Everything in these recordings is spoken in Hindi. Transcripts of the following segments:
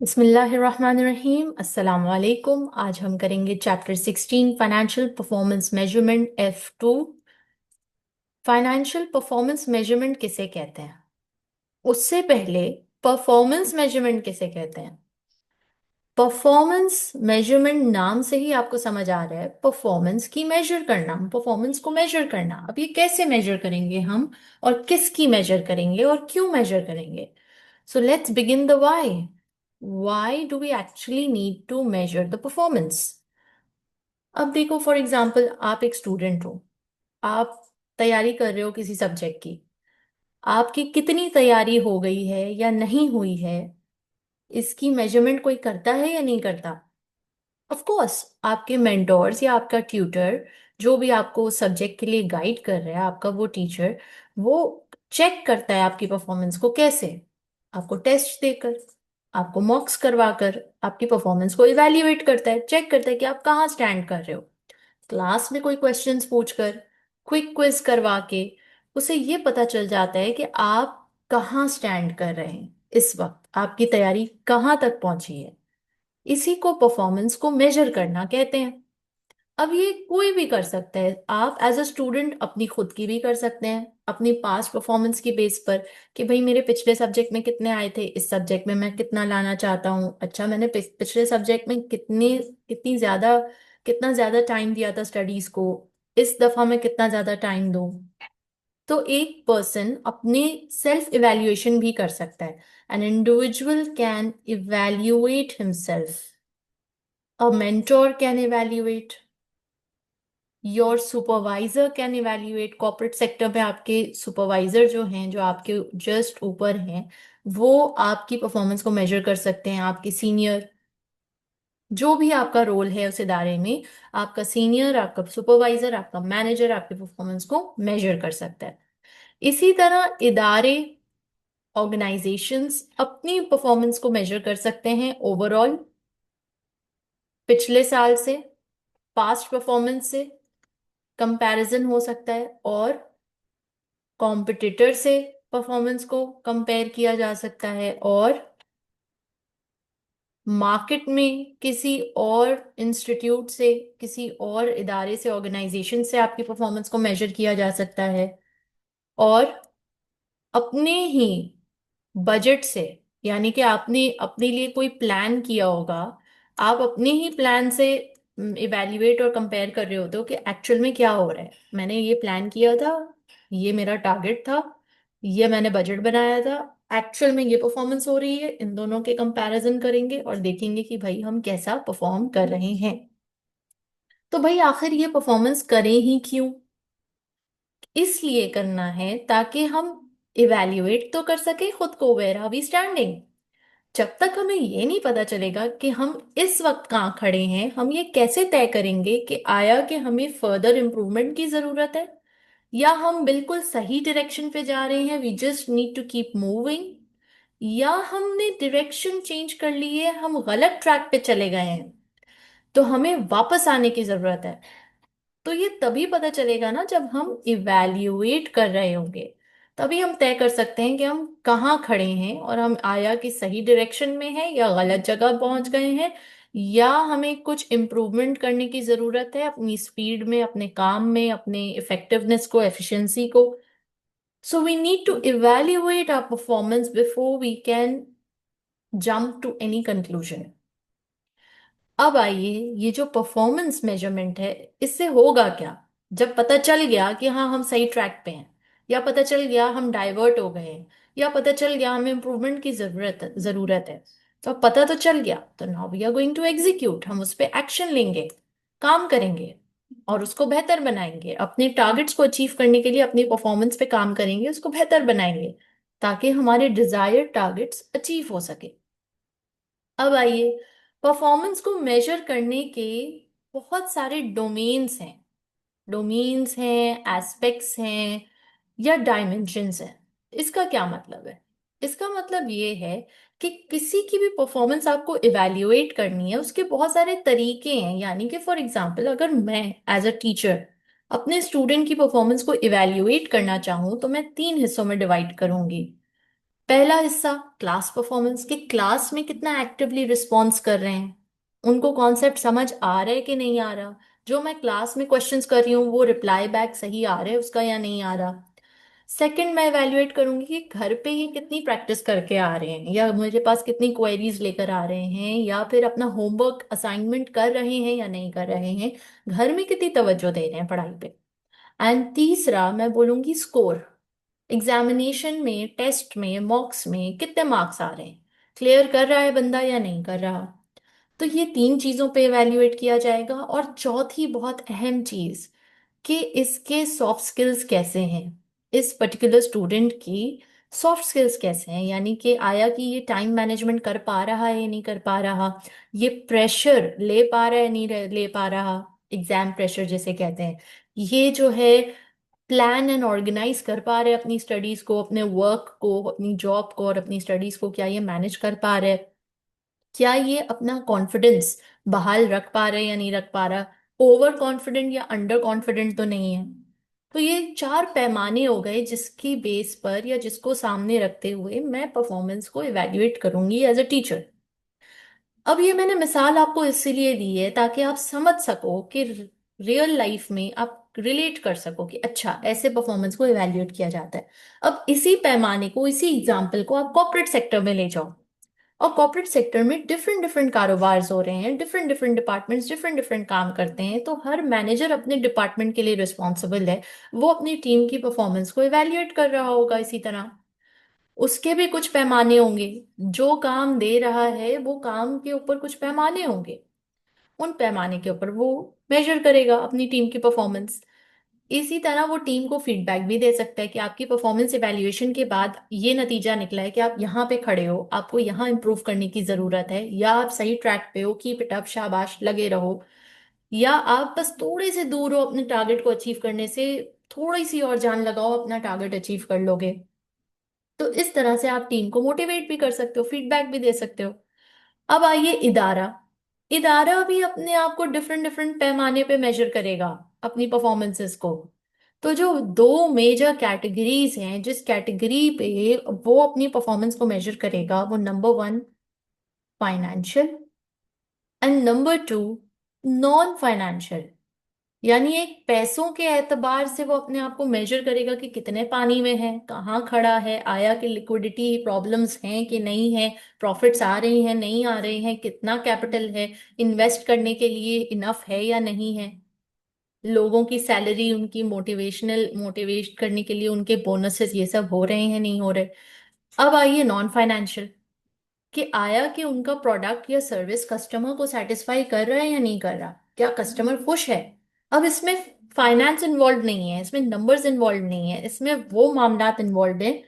बिस्मिल्लाहिर्रहमानिर्रहीम अस्सलाम वालेकुम। आज हम करेंगे chapter 16 financial performance measurement F2। Financial performance measurement किसे कहते हैं? उससे पहले परफॉर्मेंस मेजरमेंट किसे कहते हैं? परफॉर्मेंस मेजरमेंट नाम से ही आपको समझ आ रहा है, परफॉर्मेंस की मेजर करना, परफॉर्मेंस को मेजर करना। अब ये कैसे मेजर करेंगे हम, और किसकी मेजर करेंगे और क्यों मेजर करेंगे? So let's begin the why. Why do we actually need to measure the performance? अब देखो, फॉर एग्जाम्पल आप एक स्टूडेंट हो, आप तैयारी कर रहे हो किसी सब्जेक्ट की। आपकी कितनी तैयारी हो गई है या नहीं हुई है, इसकी मेजरमेंट कोई करता है या नहीं करता? ऑफ कोर्स, आपके मेंटोर्स या आपका ट्यूटर, जो भी आपको सब्जेक्ट के लिए गाइड कर रहा है, आपका वो टीचर, वो चेक करता है आपकी परफॉर्मेंस को। कैसे? आपको टेस्ट देकर, आपको मॉक्स करवाकर आपकी परफॉर्मेंस को इवेल्युएट करता है, चेक करता है कि आप कहाँ स्टैंड कर रहे हो। क्लास में कोई क्वेश्चंस पूछकर, क्विक क्विज करवा के उसे ये पता चल जाता है कि आप कहाँ स्टैंड कर रहे हैं, इस वक्त आपकी तैयारी कहाँ तक पहुंची है। इसी को परफॉर्मेंस को मेजर करना कहते हैं। अब ये कोई भी कर सकता है, आप एज अ स्टूडेंट अपनी खुद की भी कर सकते हैं, अपनी पास्ट परफॉर्मेंस की बेस पर, कि भाई मेरे पिछले सब्जेक्ट में कितने आए थे, इस सब्जेक्ट में मैं कितना लाना चाहता हूँ। अच्छा, मैंने पिछले सब्जेक्ट में कितना ज्यादा टाइम दिया था स्टडीज को, इस दफा मैं कितना ज्यादा टाइम दूं। तो एक पर्सन अपने सेल्फ इवेल्युएशन भी कर सकता है। An individual can evaluate himself, a mentor can evaluate, your supervisor can evaluate. Corporate sector में आपके सुपरवाइजर जो हैं, जो आपके जस्ट ऊपर हैं, वो आपकी परफॉर्मेंस को मेजर कर सकते हैं। आपके सीनियर, जो भी आपका रोल है उस इदारे में, आपका सीनियर, आपका सुपरवाइजर, आपका मैनेजर आपकी परफॉर्मेंस को मेजर कर सकता है। इसी तरह इदारे, ऑर्गेनाइजेशंस अपनी परफॉर्मेंस को मेजर कर सकते हैं ओवरऑल, पिछले साल से, पास्ट परफॉर्मेंस से कंपैरिजन हो सकता है, और कॉम्पिटिटर से परफॉर्मेंस को कंपेयर किया जा सकता है, और मार्केट में किसी और इंस्टीट्यूट से, किसी और इदारे से, ऑर्गेनाइजेशन से आपकी परफॉर्मेंस को मेजर किया जा सकता है, और अपने ही बजट से, यानी कि आपने अपने लिए कोई प्लान किया होगा, आप अपने ही प्लान से इवेल्युएट और कंपेयर कर रहे होते हो कि एक्चुअल में क्या हो रहा है। मैंने ये प्लान किया था, ये मेरा टारगेट था, ये मैंने बजट बनाया था, एक्चुअल में ये परफॉर्मेंस हो रही है। इन दोनों के कंपैरिजन करेंगे और देखेंगे कि भाई हम कैसा परफॉर्म कर रहे हैं। तो भाई आखिर ये परफॉर्मेंस करें ही क्यों? इसलिए करना है ताकि हम इवेल्युएट तो कर सके खुद को, वेयर आर वी स्टैंडिंग। जब तक हमें ये नहीं पता चलेगा कि हम इस वक्त कहाँ खड़े हैं, हम ये कैसे तय करेंगे कि आया कि हमें फर्दर इम्प्रूवमेंट की जरूरत है, या हम बिल्कुल सही डायरेक्शन पे जा रहे हैं, we just need to keep moving, या हमने डायरेक्शन चेंज कर ली है, हम गलत ट्रैक पे चले गए हैं, तो हमें वापस आने की जरूरत है। तो ये तभी पता चलेगा ना, जब हम इवैल्यूएट कर रहे होंगे, तभी हम तय कर सकते हैं कि हम कहाँ खड़े हैं, और हम आया कि सही डायरेक्शन में हैं या गलत जगह पहुंच गए हैं, या हमें कुछ इम्प्रूवमेंट करने की जरूरत है अपनी स्पीड में, अपने काम में, अपने इफेक्टिवनेस को, एफिशिएंसी को। So we need to evaluate our performance before we can jump to any conclusion. अब आइए, ये जो परफॉर्मेंस मेजरमेंट है, इससे होगा क्या? जब पता चल गया कि हाँ हम सही ट्रैक पे हैं, या पता चल गया हम डाइवर्ट हो गए हैं, या पता चल गया हमें इम्प्रूवमेंट की जरूरत है, तो अब पता तो चल गया, तो now we are going to execute. हम उस पर एक्शन लेंगे, काम करेंगे, और उसको बेहतर बनाएंगे। अपने टारगेट्स को अचीव करने के लिए अपनी परफॉर्मेंस पे काम करेंगे, उसको बेहतर बनाएंगे, ताकि हमारे डिजायर्ड टारगेट्स अचीव हो सके। अब आइए, परफॉर्मेंस को मेजर करने के बहुत सारे डोमेन्स हैं, एस्पेक्ट्स हैं, या डायमेंशंस हैं। इसका क्या मतलब है? इसका मतलब ये है कि किसी की भी परफॉर्मेंस आपको इवेल्युएट करनी है, उसके बहुत सारे तरीके हैं। यानी कि फॉर एग्जांपल, अगर मैं एज अ टीचर अपने स्टूडेंट की परफॉर्मेंस को इवेल्युएट करना चाहूँ, तो मैं तीन हिस्सों में डिवाइड करूंगी। पहला हिस्सा क्लास परफॉर्मेंस, के क्लास में कितना एक्टिवली रिस्पॉन्स कर रहे हैं, उनको कॉन्सेप्ट समझ आ रहा है कि नहीं आ रहा, जो मैं क्लास में क्वेश्चंस कर रही हूँ वो रिप्लाई बैक सही आ रहा है उसका या नहीं आ रहा। सेकंड, मैं इवेल्युएट करूंगी कि घर पे ये कितनी प्रैक्टिस करके आ रहे हैं, या मेरे पास कितनी क्वेरीज लेकर आ रहे हैं, या फिर अपना होमवर्क असाइनमेंट कर रहे हैं या नहीं कर रहे हैं, घर में कितनी तवज्जो दे रहे हैं पढ़ाई पे। एंड तीसरा मैं बोलूंगी स्कोर, एग्जामिनेशन में, टेस्ट में, मॉक्स में कितने मार्क्स आ रहे हैं, क्लियर कर रहा है बंदा या नहीं कर रहा। तो ये तीन चीजों पे इवेल्युएट किया जाएगा। और चौथी बहुत अहम चीज, कि इसके सॉफ्ट स्किल्स कैसे हैं, इस पर्टिकुलर स्टूडेंट की सॉफ्ट स्किल्स कैसे हैं, यानी कि आया कि ये टाइम मैनेजमेंट कर पा रहा है या नहीं कर पा रहा, ये प्रेशर ले पा रहा है नहीं ले पा रहा, एग्जाम प्रेशर जिसे कहते हैं, ये जो है प्लान एंड ऑर्गेनाइज कर पा रहे हैं अपनी स्टडीज को, अपने वर्क को, अपनी जॉब को और अपनी स्टडीज को, क्या ये मैनेज कर पा रहे हैं, क्या ये अपना कॉन्फिडेंस बहाल रख पा रहे हैं या नहीं रख पा रहा, ओवर कॉन्फिडेंट या अंडर कॉन्फिडेंट तो नहीं है। तो ये चार पैमाने हो गए जिसकी बेस पर या जिसको सामने रखते हुए मैं परफॉर्मेंस को इवेल्युएट करूंगी एज अ टीचर। अब ये मैंने मिसाल आपको इसीलिए दी है ताकि आप समझ सको कि रियल लाइफ में आप रिलेट कर सको कि अच्छा ऐसे परफॉर्मेंस को इवेल्युएट किया जाता है। अब इसी पैमाने को, इसी एग्जाम्पल को आप कॉर्पोरेट सेक्टर में ले जाओ। और कॉर्पोरेट सेक्टर में डिफरेंट डिफरेंट कारोबार हो रहे हैं, different different departments different different काम करते हैं, तो हर मैनेजर अपने डिपार्टमेंट के लिए रिस्पॉन्सिबल है, वो अपनी टीम की परफॉर्मेंस को इवेल्युएट कर रहा होगा इसी तरह। उसके भी कुछ पैमाने होंगे, जो काम दे रहा है वो काम के ऊपर कुछ पैमाने होंगे, उन पैमाने के ऊपर वो मेजर करेगा अपनी टीम की परफॉर्मेंस। इसी तरह वो टीम को फीडबैक भी दे सकता है कि आपकी परफॉर्मेंस इवैल्यूएशन के बाद ये नतीजा निकला है कि आप यहाँ पे खड़े हो, आपको यहाँ इंप्रूव करने की जरूरत है, या आप सही ट्रैक पे हो, कीप इट अप, शाबाश, लगे रहो, या आप बस थोड़े से दूर हो अपने टारगेट को अचीव करने से, थोड़ी सी और जान लगाओ अपना टारगेट अचीव कर लोगे। तो इस तरह से आप टीम को मोटिवेट भी कर सकते हो, फीडबैक भी दे सकते हो। अब आइए इदारा। इदारा भी अपने आप को डिफरेंट डिफरेंट पैमाने पे मेजर करेगा अपनी परफॉर्मेंसेस को। तो जो दो मेजर कैटेगरीज हैं जिस कैटेगरी पे वो अपनी परफॉर्मेंस को मेजर करेगा, वो number one financial and number two non financial. यानी एक पैसों के एतबार से वो अपने आप को मेजर करेगा कि कितने पानी में है, कहाँ खड़ा है, आया कि लिक्विडिटी प्रॉब्लम्स हैं कि नहीं है, प्रॉफिट्स आ रही हैं नहीं आ रहे हैं, कितना कैपिटल है, इन्वेस्ट करने के लिए इनफ है या नहीं है, लोगों की सैलरी, उनकी मोटिवेट करने के लिए उनके बोनसेस ये सब हो रहे हैं नहीं हो रहे। अब आइए नॉन फाइनेंशियल, कि आया कि उनका प्रोडक्ट या सर्विस कस्टमर को सेटिस्फाई कर रहा है या नहीं कर रहा, क्या कस्टमर खुश है। अब इसमें फाइनेंस इन्वॉल्व नहीं है, इसमें नंबर्स इन्वॉल्व नहीं है, इसमें वो मामलात इन्वॉल्व है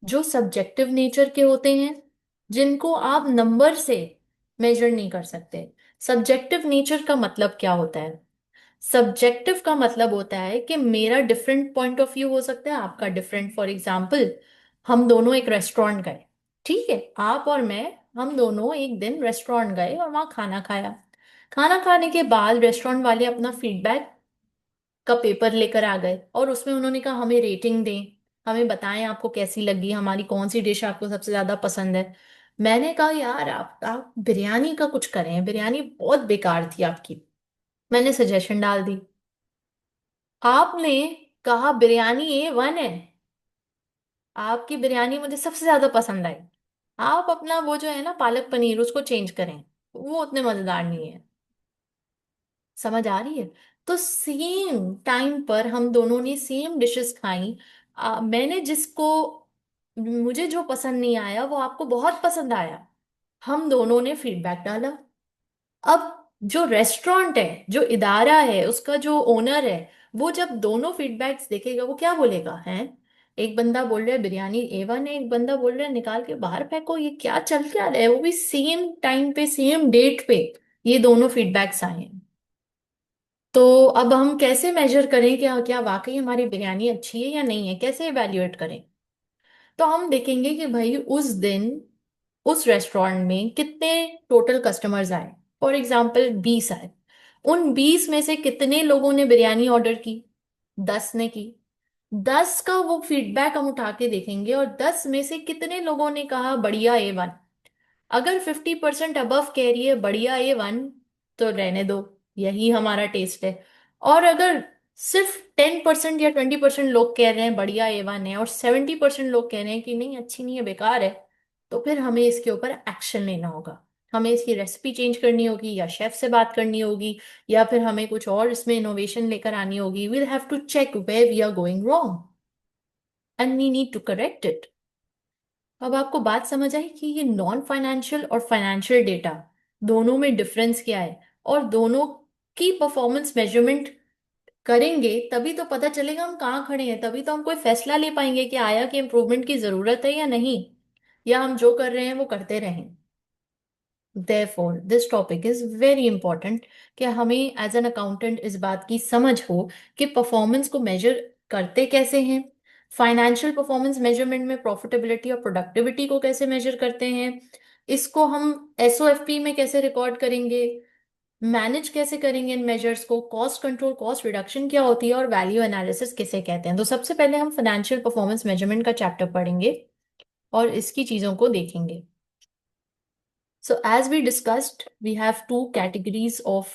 जो सब्जेक्टिव नेचर के होते हैं, जिनको आप नंबर से मेजर नहीं कर सकते। सब्जेक्टिव नेचर का मतलब क्या होता है? सब्जेक्टिव का मतलब होता है कि मेरा डिफरेंट पॉइंट ऑफ व्यू हो सकता है, आपका डिफरेंट। फॉर एग्जाम्पल, हम दोनों एक रेस्टोरेंट गए, ठीक है, आप और मैं, हम दोनों एक दिन रेस्टोरेंट गए और वहाँ खाना खाया। खाना खाने के बाद रेस्टोरेंट वाले अपना फीडबैक का पेपर लेकर आ गए और उसमें उन्होंने कहा हमें रेटिंग दें, हमें बताएं आपको कैसी लगी, हमारी कौन सी डिश आपको सबसे ज्यादा पसंद है। मैंने कहा यार आप बिरयानी का कुछ करें, बिरयानी बहुत बेकार थी आपकी। मैंने सजेशन डाल दी। आपने कहा बिरयानी A1 है, आपकी बिरयानी मुझे सबसे ज्यादा पसंद आई, आप अपना वो जो है ना पालक पनीर उसको चेंज करें, वो उतने मजेदार नहीं है। समझ आ रही है? तो सेम टाइम पर हम दोनों ने सेम डिशेस खाई। मैंने जिसको, मुझे जो पसंद नहीं आया वो आपको बहुत पसंद आया, हम दोनों ने फीडबैक डाला। अब जो रेस्टोरेंट है, जो इदारा है, उसका जो ओनर है, वो जब दोनों फीडबैक्स देखेगा वो क्या बोलेगा है, एक बंदा बोल रहा है बिरयानी A1 है, एक बंदा बोल रहा है निकाल के बाहर फेंको, ये क्या चल क्या रहा है, वो भी सेम टाइम पे सेम डेट पे ये दोनों फीडबैक्स आए हैं। तो अब हम कैसे मेजर करें क्या क्या वाकई हमारी बिरयानी अच्छी है या नहीं है, कैसे इवेल्युएट करें? तो हम देखेंगे कि भाई उस दिन उस रेस्टोरेंट में कितने टोटल कस्टमर्स आए। फॉर एग्जाम्पल 20 आए, उन 20 में से कितने लोगों ने बिरयानी ऑर्डर की? 10 ने की। 10 का वो फीडबैक हम उठा के देखेंगे और 10 में से कितने लोगों ने कहा बढ़िया A1। अगर 50% अबव कह रही है बढ़िया A1, तो रहने दो, यही हमारा टेस्ट है। और अगर सिर्फ 10% या 20% लोग कह रहे हैं बढ़िया A1 है और 70% लोग कह रहे हैं कि नहीं अच्छी नहीं है बेकार है, तो फिर हमें इसके ऊपर एक्शन लेना होगा। हमें इसकी रेसिपी चेंज करनी होगी या शेफ से बात करनी होगी, या फिर हमें कुछ और इसमें इनोवेशन लेकर आनी होगी। We'll have to check where we are going wrong and we need to correct it. अब आपको बात समझ आई कि ये नॉन फाइनेंशियल और फाइनेंशियल डेटा दोनों में डिफरेंस क्या है, और दोनों की परफॉर्मेंस मेजरमेंट करेंगे तभी तो पता चलेगा हम कहाँ खड़े हैं, तभी तो हम कोई फैसला ले पाएंगे कि आया कि इम्प्रूवमेंट की जरूरत है या नहीं, या हम जो कर रहे हैं वो करते रहें। Therefore, this topic is very important कि हमें एज एन अकाउंटेंट इस बात की समझ हो कि परफॉर्मेंस को मेजर करते कैसे हैं। फाइनेंशियल परफॉर्मेंस मेजरमेंट में प्रॉफिटेबिलिटी और प्रोडक्टिविटी को कैसे मेजर करते हैं, इसको हम एसओएफपी में कैसे रिकॉर्ड करेंगे, मैनेज कैसे करेंगे इन मेजर्स को, कॉस्ट कंट्रोल कॉस्ट रिडक्शन क्या होती है, और वैल्यू एनालिसिस किसे कहते हैं। तो सबसे पहले हम फाइनेंशियल परफॉर्मेंस मेजरमेंट का चैप्टर पढ़ेंगे और इसकी चीजों को देखेंगे। So, as we discussed, we have two categories of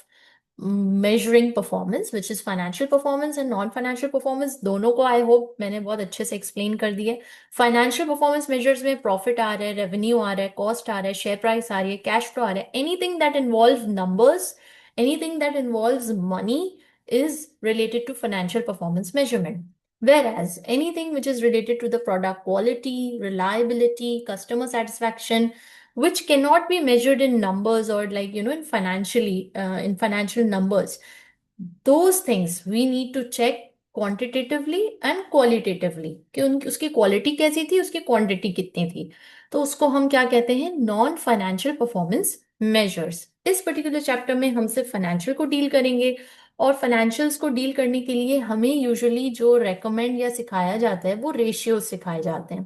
measuring performance, which is financial performance and non-financial performance। दोनों को आई होप मैंने बहुत अच्छे से एक्सप्लेन कर दिया है। फाइनेंशियल परफॉर्मेंस मेजर्स में प्रॉफिट आ रहा है, रेवेन्यू आ रहा है, कॉस्ट आ रहा है, शेयर प्राइस आ रही है, कैश फ्लो आ रहा है, anything that involve numbers, anything that involves money is related to financial performance measurement. Whereas anything which is related to the product quality, reliability, customer satisfaction, which cannot be measured in numbers or like in financially in financial numbers, those things we need to check quantitatively and qualitatively कि उनकी उसकी क्वालिटी कैसी थी, उसकी क्वांटिटी कितनी थी। तो उसको हम क्या कहते हैं, नॉन फाइनेंशियल परफॉर्मेंस मेजर्स। इस पर्टिकुलर चैप्टर में हम सिर्फ फाइनेंशियल को डील करेंगे, और फाइनेंशियल्स को डील करने के लिए हमें यूजुअली जो रेकमेंड या सिखाया जाता है वो रेशियोज सिखाए जाते हैं,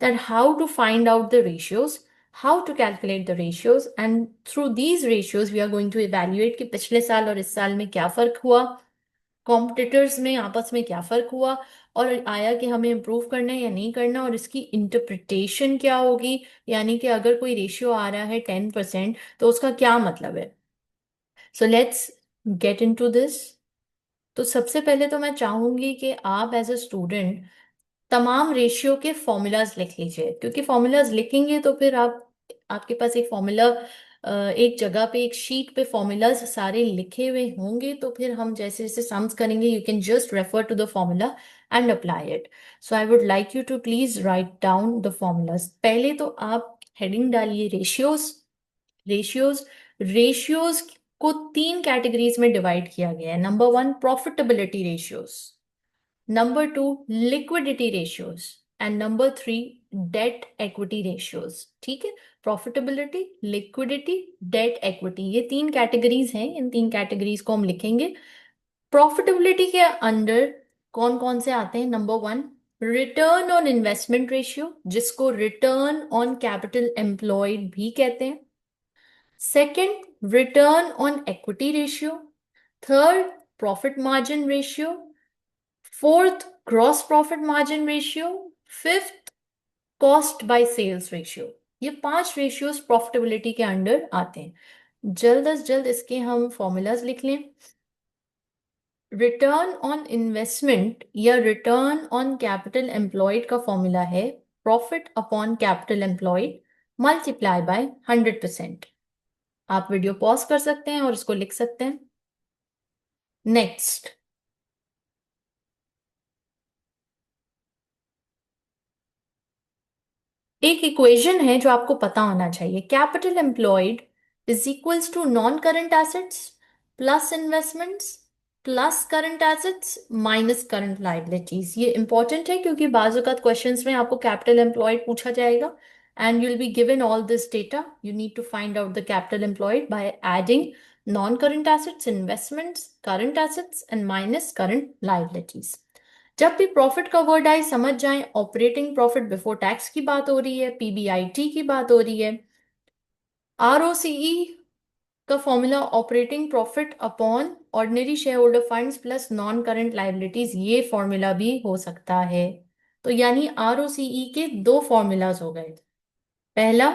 that how to find out the ratios, how to calculate the ratios, and through these ratios we are going to evaluate कि पिछले साल और इस साल में क्या फर्क हुआ, कॉम्पिटिटर्स में आपस में क्या फर्क हुआ, और आया कि हमें इम्प्रूव करना है या नहीं करना, और इसकी इंटरप्रिटेशन क्या होगी। यानी कि अगर कोई रेशियो आ रहा है 10%, तो उसका क्या मतलब है। So let's get into this. तो सबसे पहले तो मैं चाहूंगी कि आप एज अ स्टूडेंट तमाम रेशियो के फॉर्मूलाज लिख लीजिए, क्योंकि फॉर्मूलाज लिखेंगे तो फिर आप आपके पास एक फॉर्मूला एक जगह पे एक शीट पे फॉर्मूलाज सारे लिखे हुए होंगे, तो फिर हम जैसे जैसे सम्स करेंगे you can just refer to the formula and apply it. So I would like you to please write down the formulas. पहले तो आप हेडिंग डालिए रेशियोज। रेशियोज रेशियोज को तीन कैटेगरीज में डिवाइड किया गया है। Number one, profitability ratios. Number two, liquidity ratios. And number three, debt equity ratios। ठीक है, प्रॉफिटेबिलिटी, लिक्विडिटी, डेट इक्विटी, ये तीन कैटेगरीज हैं। इन तीन कैटेगरीज को हम लिखेंगे। प्रॉफिटेबिलिटी के अंडर कौन कौन से आते हैं? Number one, return on investment ratio, जिसको रिटर्न ऑन कैपिटल एम्प्लॉयड भी कहते हैं। Second, return on equity ratio. Third, profit margin ratio. Fourth, gross profit margin ratio. Fifth, cost by sales ratio. ये पांच रेशियोज प्रॉफिटेबिलिटी के अंडर आते हैं। जल्द अज जल्द इसके हम फॉर्मूलाज लिख लें। रिटर्न ऑन इन्वेस्टमेंट या रिटर्न ऑन कैपिटल एम्प्लॉयड का फॉर्मूला है profit upon capital employed multiply by 100%। आप वीडियो पॉज कर सकते हैं और इसको लिख सकते हैं। नेक्स्ट, एक इक्वेशन है जो आपको पता होना चाहिए। Capital employed is equals to non current assets plus investments plus current assets minus current liabilities. ये इंपॉर्टेंट है क्योंकि बाज़ औक़ात क्वेश्चंस में आपको कैपिटल एम्प्लॉयड पूछा जाएगा and you will be given all this data. You need to find out the capital employed by adding non current assets, investments, current assets and minus current liabilities. जब भी प्रॉफिट का वर्ड आए समझ जाएं ऑपरेटिंग प्रॉफिट बिफोर टैक्स की बात हो रही है, पीबीआईटी की बात हो रही है, आरओसीई का formula operating profit upon ordinary share holder funds plus non current liabilities, ये फॉर्मूला भी हो सकता है। तो यानी आरओसीई के दो फॉर्मूलाज हो गए। पहला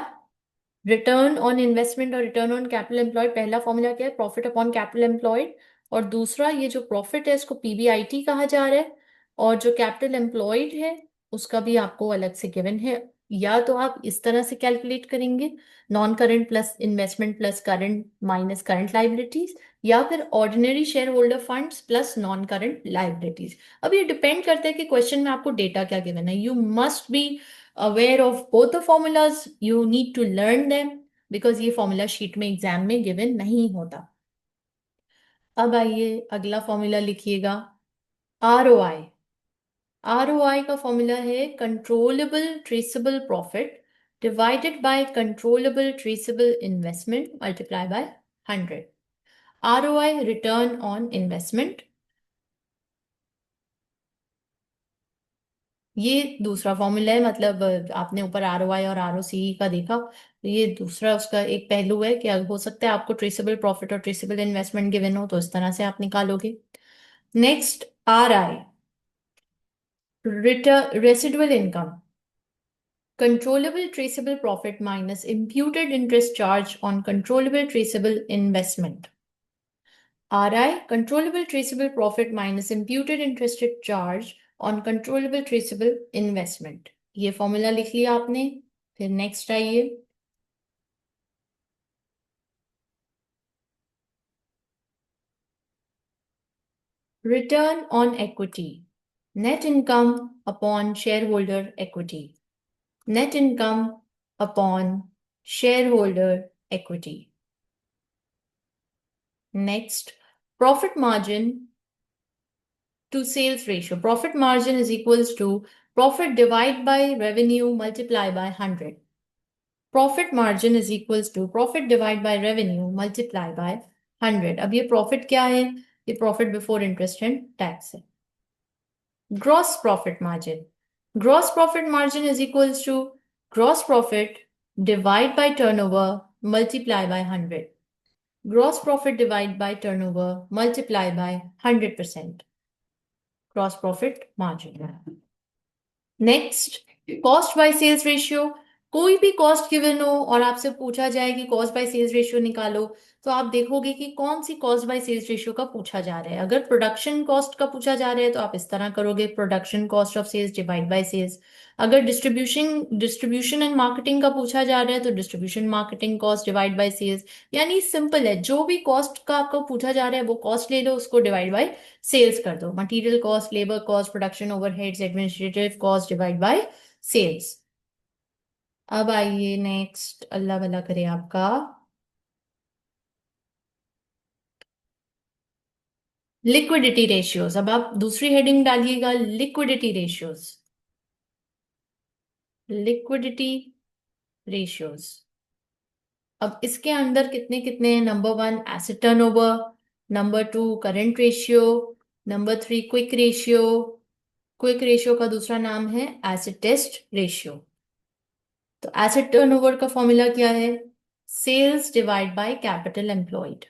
रिटर्न ऑन इन्वेस्टमेंट और रिटर्न ऑन कैपिटल एम्प्लॉयड, पहला फॉर्मूला क्या है, प्रॉफिट अपॉन कैपिटल एम्प्लॉयड। और दूसरा ये जो प्रॉफिट है इसको पीबीआईटी कहा जा रहा है, और जो कैपिटल एम्प्लॉयड है उसका भी आपको अलग से गिवन है। या तो आप इस तरह से कैलकुलेट करेंगे, non current plus investment plus current minus current liabilities, या फिर ordinary share holder funds plus non current liabilities. अब ये डिपेंड करता है कि क्वेश्चन में आपको डेटा क्या गिवन है। You must be aware of both the formulas, you need to learn them, because ये फॉर्मूला शीट में एग्जाम में गिवन नहीं होता। अब आइए अगला फॉर्मूला लिखिएगा, are O I. Are O आई का फॉर्मूला है controllable traceable profit divided by controllable traceable investment multiply by 100। R O I return on investment, ये दूसरा फॉर्मूला है। मतलब आपने ऊपर आरओआई और आरओसीई का देखा, तो ये दूसरा उसका एक पहलू है कि हो सकता है आपको ट्रेसेबल प्रॉफिट और ट्रेसेबल इन्वेस्टमेंट गिवन हो, तो इस तरह से आप निकालोगे। Next are I, return residual income, controllable traceable profit minus imputed interest charge on controllable traceable investment. RI, controllable traceable profit minus imputed interest charge on controllable traceable investment। ये फॉर्मूला लिख लिया आपने। फिर नेक्स्ट आइए, return on equity, net income upon share holder equity, net income upon share holder equity. Next profit margin to sales ratio, profit margin is equals to profit divided by revenue multiply by 100। Profit margin is equals to profit divide by revenue multiply by 100। अब ये प्रॉफिट क्या है, ये profit before interest and tax है। Gross profit margin, gross profit margin is equals to gross profit divide by turnover multiply by 100। Gross profit divide by turnover multiply by 100% gross profit margin. Next cost by sales ratio, कोई भी कॉस्ट गिवन हो और आपसे पूछा जाए कि कॉस्ट बाय सेल्स रेशियो निकालो, तो आप देखोगे कि कौन सी कॉस्ट बाय सेल्स रेशियो का पूछा जा रहा है। अगर प्रोडक्शन कॉस्ट का पूछा जा रहा है तो आप इस तरह करोगे, production cost of sales divide by sales. अगर डिस्ट्रीब्यूशन डिस्ट्रीब्यूशन एंड मार्केटिंग का पूछा जा रहा है तो distribution marketing cost divide by sales. यानी सिंपल है, जो भी कॉस्ट का आपको पूछा जा रहा है वो कॉस्ट ले लो, उसको डिवाइड बाय सेल्स कर दो। Material cost, labour cost, production overheads, administrative cost divide by sales. अब आइए नेक्स्ट, अल्लाह भला करे आपका, लिक्विडिटी रेशियोज। अब आप दूसरी हेडिंग डालिएगा, लिक्विडिटी रेशियोज, लिक्विडिटी रेशियोज। अब इसके अंदर कितने कितने हैं, number 1 asset turnover, number 2 current ratio, number 3 quick ratio. Quick ratio का दूसरा नाम है एसिड टेस्ट रेशियो। तो एसेट टर्नओवर का फॉर्मूला क्या है, sales divide by capital employed,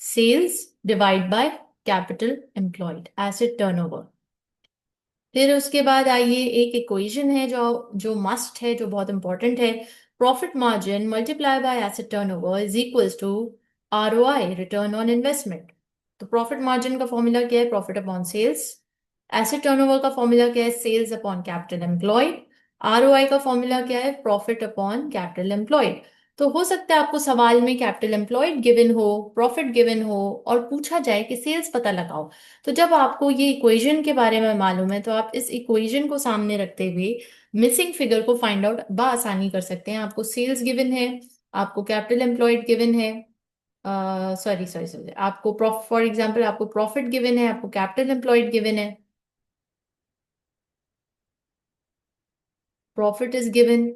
sales divide by capital employed, asset turnover. फिर उसके बाद आइए, एक इक्वेशन है जो जो मस्ट है, जो बहुत इंपॉर्टेंट है, profit margin multiply by asset turnover is equals to ROI, return on investment. तो प्रॉफिट मार्जिन का फॉर्मूला क्या है, profit upon sales. Asset turnover का फॉर्मूला क्या है, sales upon capital employed. ROI का फॉर्मूला क्या है, प्रॉफिट अपॉन कैपिटल एम्प्लॉयड। तो हो सकता है आपको सवाल में कैपिटल एम्प्लॉयड गिवन हो, प्रॉफिट गिवन हो, और पूछा जाए कि सेल्स पता लगाओ। तो जब आपको ये इक्वेशन के बारे में मालूम है तो आप इस इक्वेशन को सामने रखते हुए मिसिंग फिगर को फाइंड आउट बआसानी कर सकते हैं। आपको सेल्स गिवन है, आपको कैपिटल एम्प्लॉयड गिवन है, सॉरी सॉरी सॉरी, आपको फॉर एग्जांपल आपको प्रॉफिट गिवन है, आपको कैपिटल एम्प्लॉयड गिवन है, profit is given,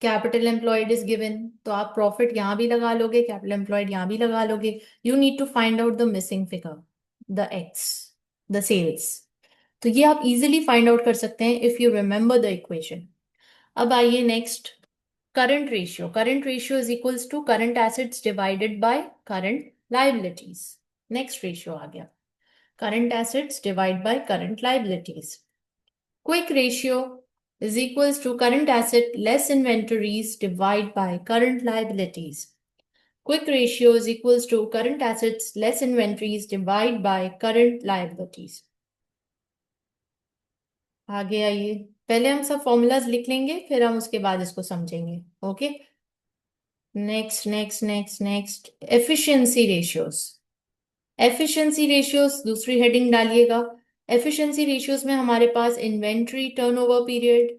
capital employed is given. तो आप प्रॉफिट यहां भी लगा लोगे, कैपिटल एम्प्लॉयड यहां भी लगा लोगे। You need to find out the missing figure, the X, the sales. तो ये आप इजीली फाइंड आउट कर सकते हैं if you remember the equation. अब आइए next, Current ratio is equals to current assets divided by current liabilities. Next ratio आ गया, current assets divided by current liabilities. Quick ratio is equals to current asset less inventories divided by current liabilities. Quick ratio is equals to current assets less inventories divided by current liabilities. आगे आइए, पहले हम सब फॉर्मूलाज लिख लेंगे, फिर हम उसके बाद इसको समझेंगे. Okay, next efficiency ratios. Efficiency ratios दूसरी हेडिंग डालिएगा. एफिशिएंसी रेशियोज में हमारे पास inventory turnover period,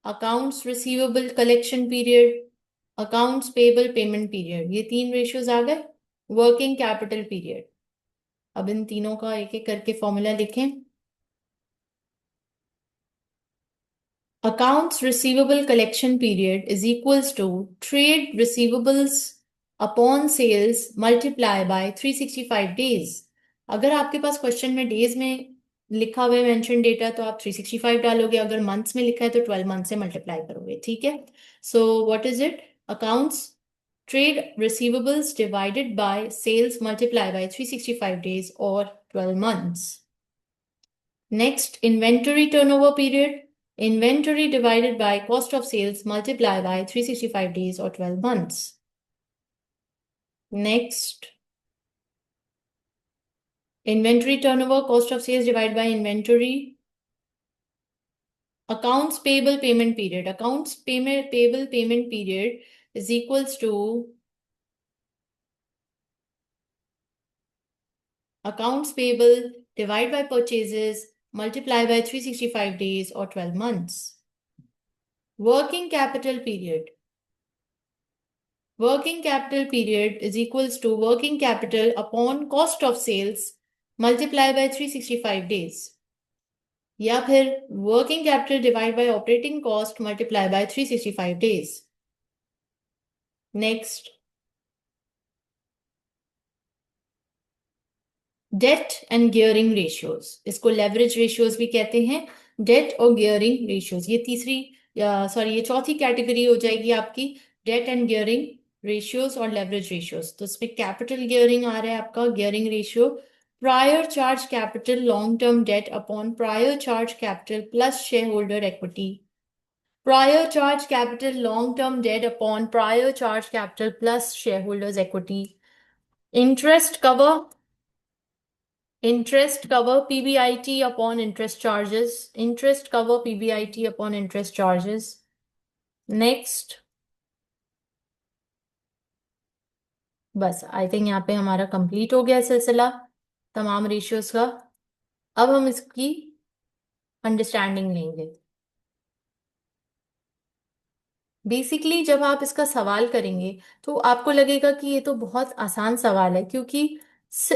accounts receivable collection period, accounts payable payment period, ये तीन रेशियोज आ गए. Working capital period. अब इन तीनों का एक एक करके फॉर्मूला लिखें. Accounts receivable collection period is equals to trade receivables upon sales multiply by 365 days. अगर आपके पास क्वेश्चन में डेज में लिखा हुआ है मेंशन डेटा तो आप 365 डालोगे, अगर मंथ्स में लिखा है तो 12 मंथ से मल्टीप्लाई करोगे. ठीक है. So what is it? Accounts trade receivables divided by sales multiply by 365 days or 12 months. Next, inventory turnover period. Inventory divided by cost of sales multiplied by 365 days or 12 months. Next, inventory turnover, cost of sales divided by inventory. Accounts payable payment period. Accounts payable payment period is equals to accounts payable divided by purchases multiplied by 365 days or 12 months. Working capital period. Working capital period is equals to working capital upon cost of sales multiplied by 365 days. या फिर working capital divided by operating cost multiplied by 365 days. Next, debt and gearing ratios. इसको leverage ratios भी कहते हैं. Debt और gearing ratios, ये तीसरी ये चौथी कैटेगरी हो जाएगी आपकी, debt and gearing ratios और leverage ratios. तो इसमें capital gearing आ रहा है आपका, gearing ratio prior charge capital long term debt upon prior charge capital plus shareholder equity. Prior charge capital long term debt upon prior charge capital plus shareholders equity. Interest cover PBIT upon interest charges. Interest cover PBIT upon interest charges. Next, बस आई थिंक यहाँ पे हमारा कंप्लीट हो गया सिलसिला तमाम रेशियोज का. अब हम इसकी अंडरस्टैंडिंग लेंगे. बेसिकली जब आप इसका सवाल करेंगे तो आपको लगेगा कि ये तो बहुत आसान सवाल है, क्योंकि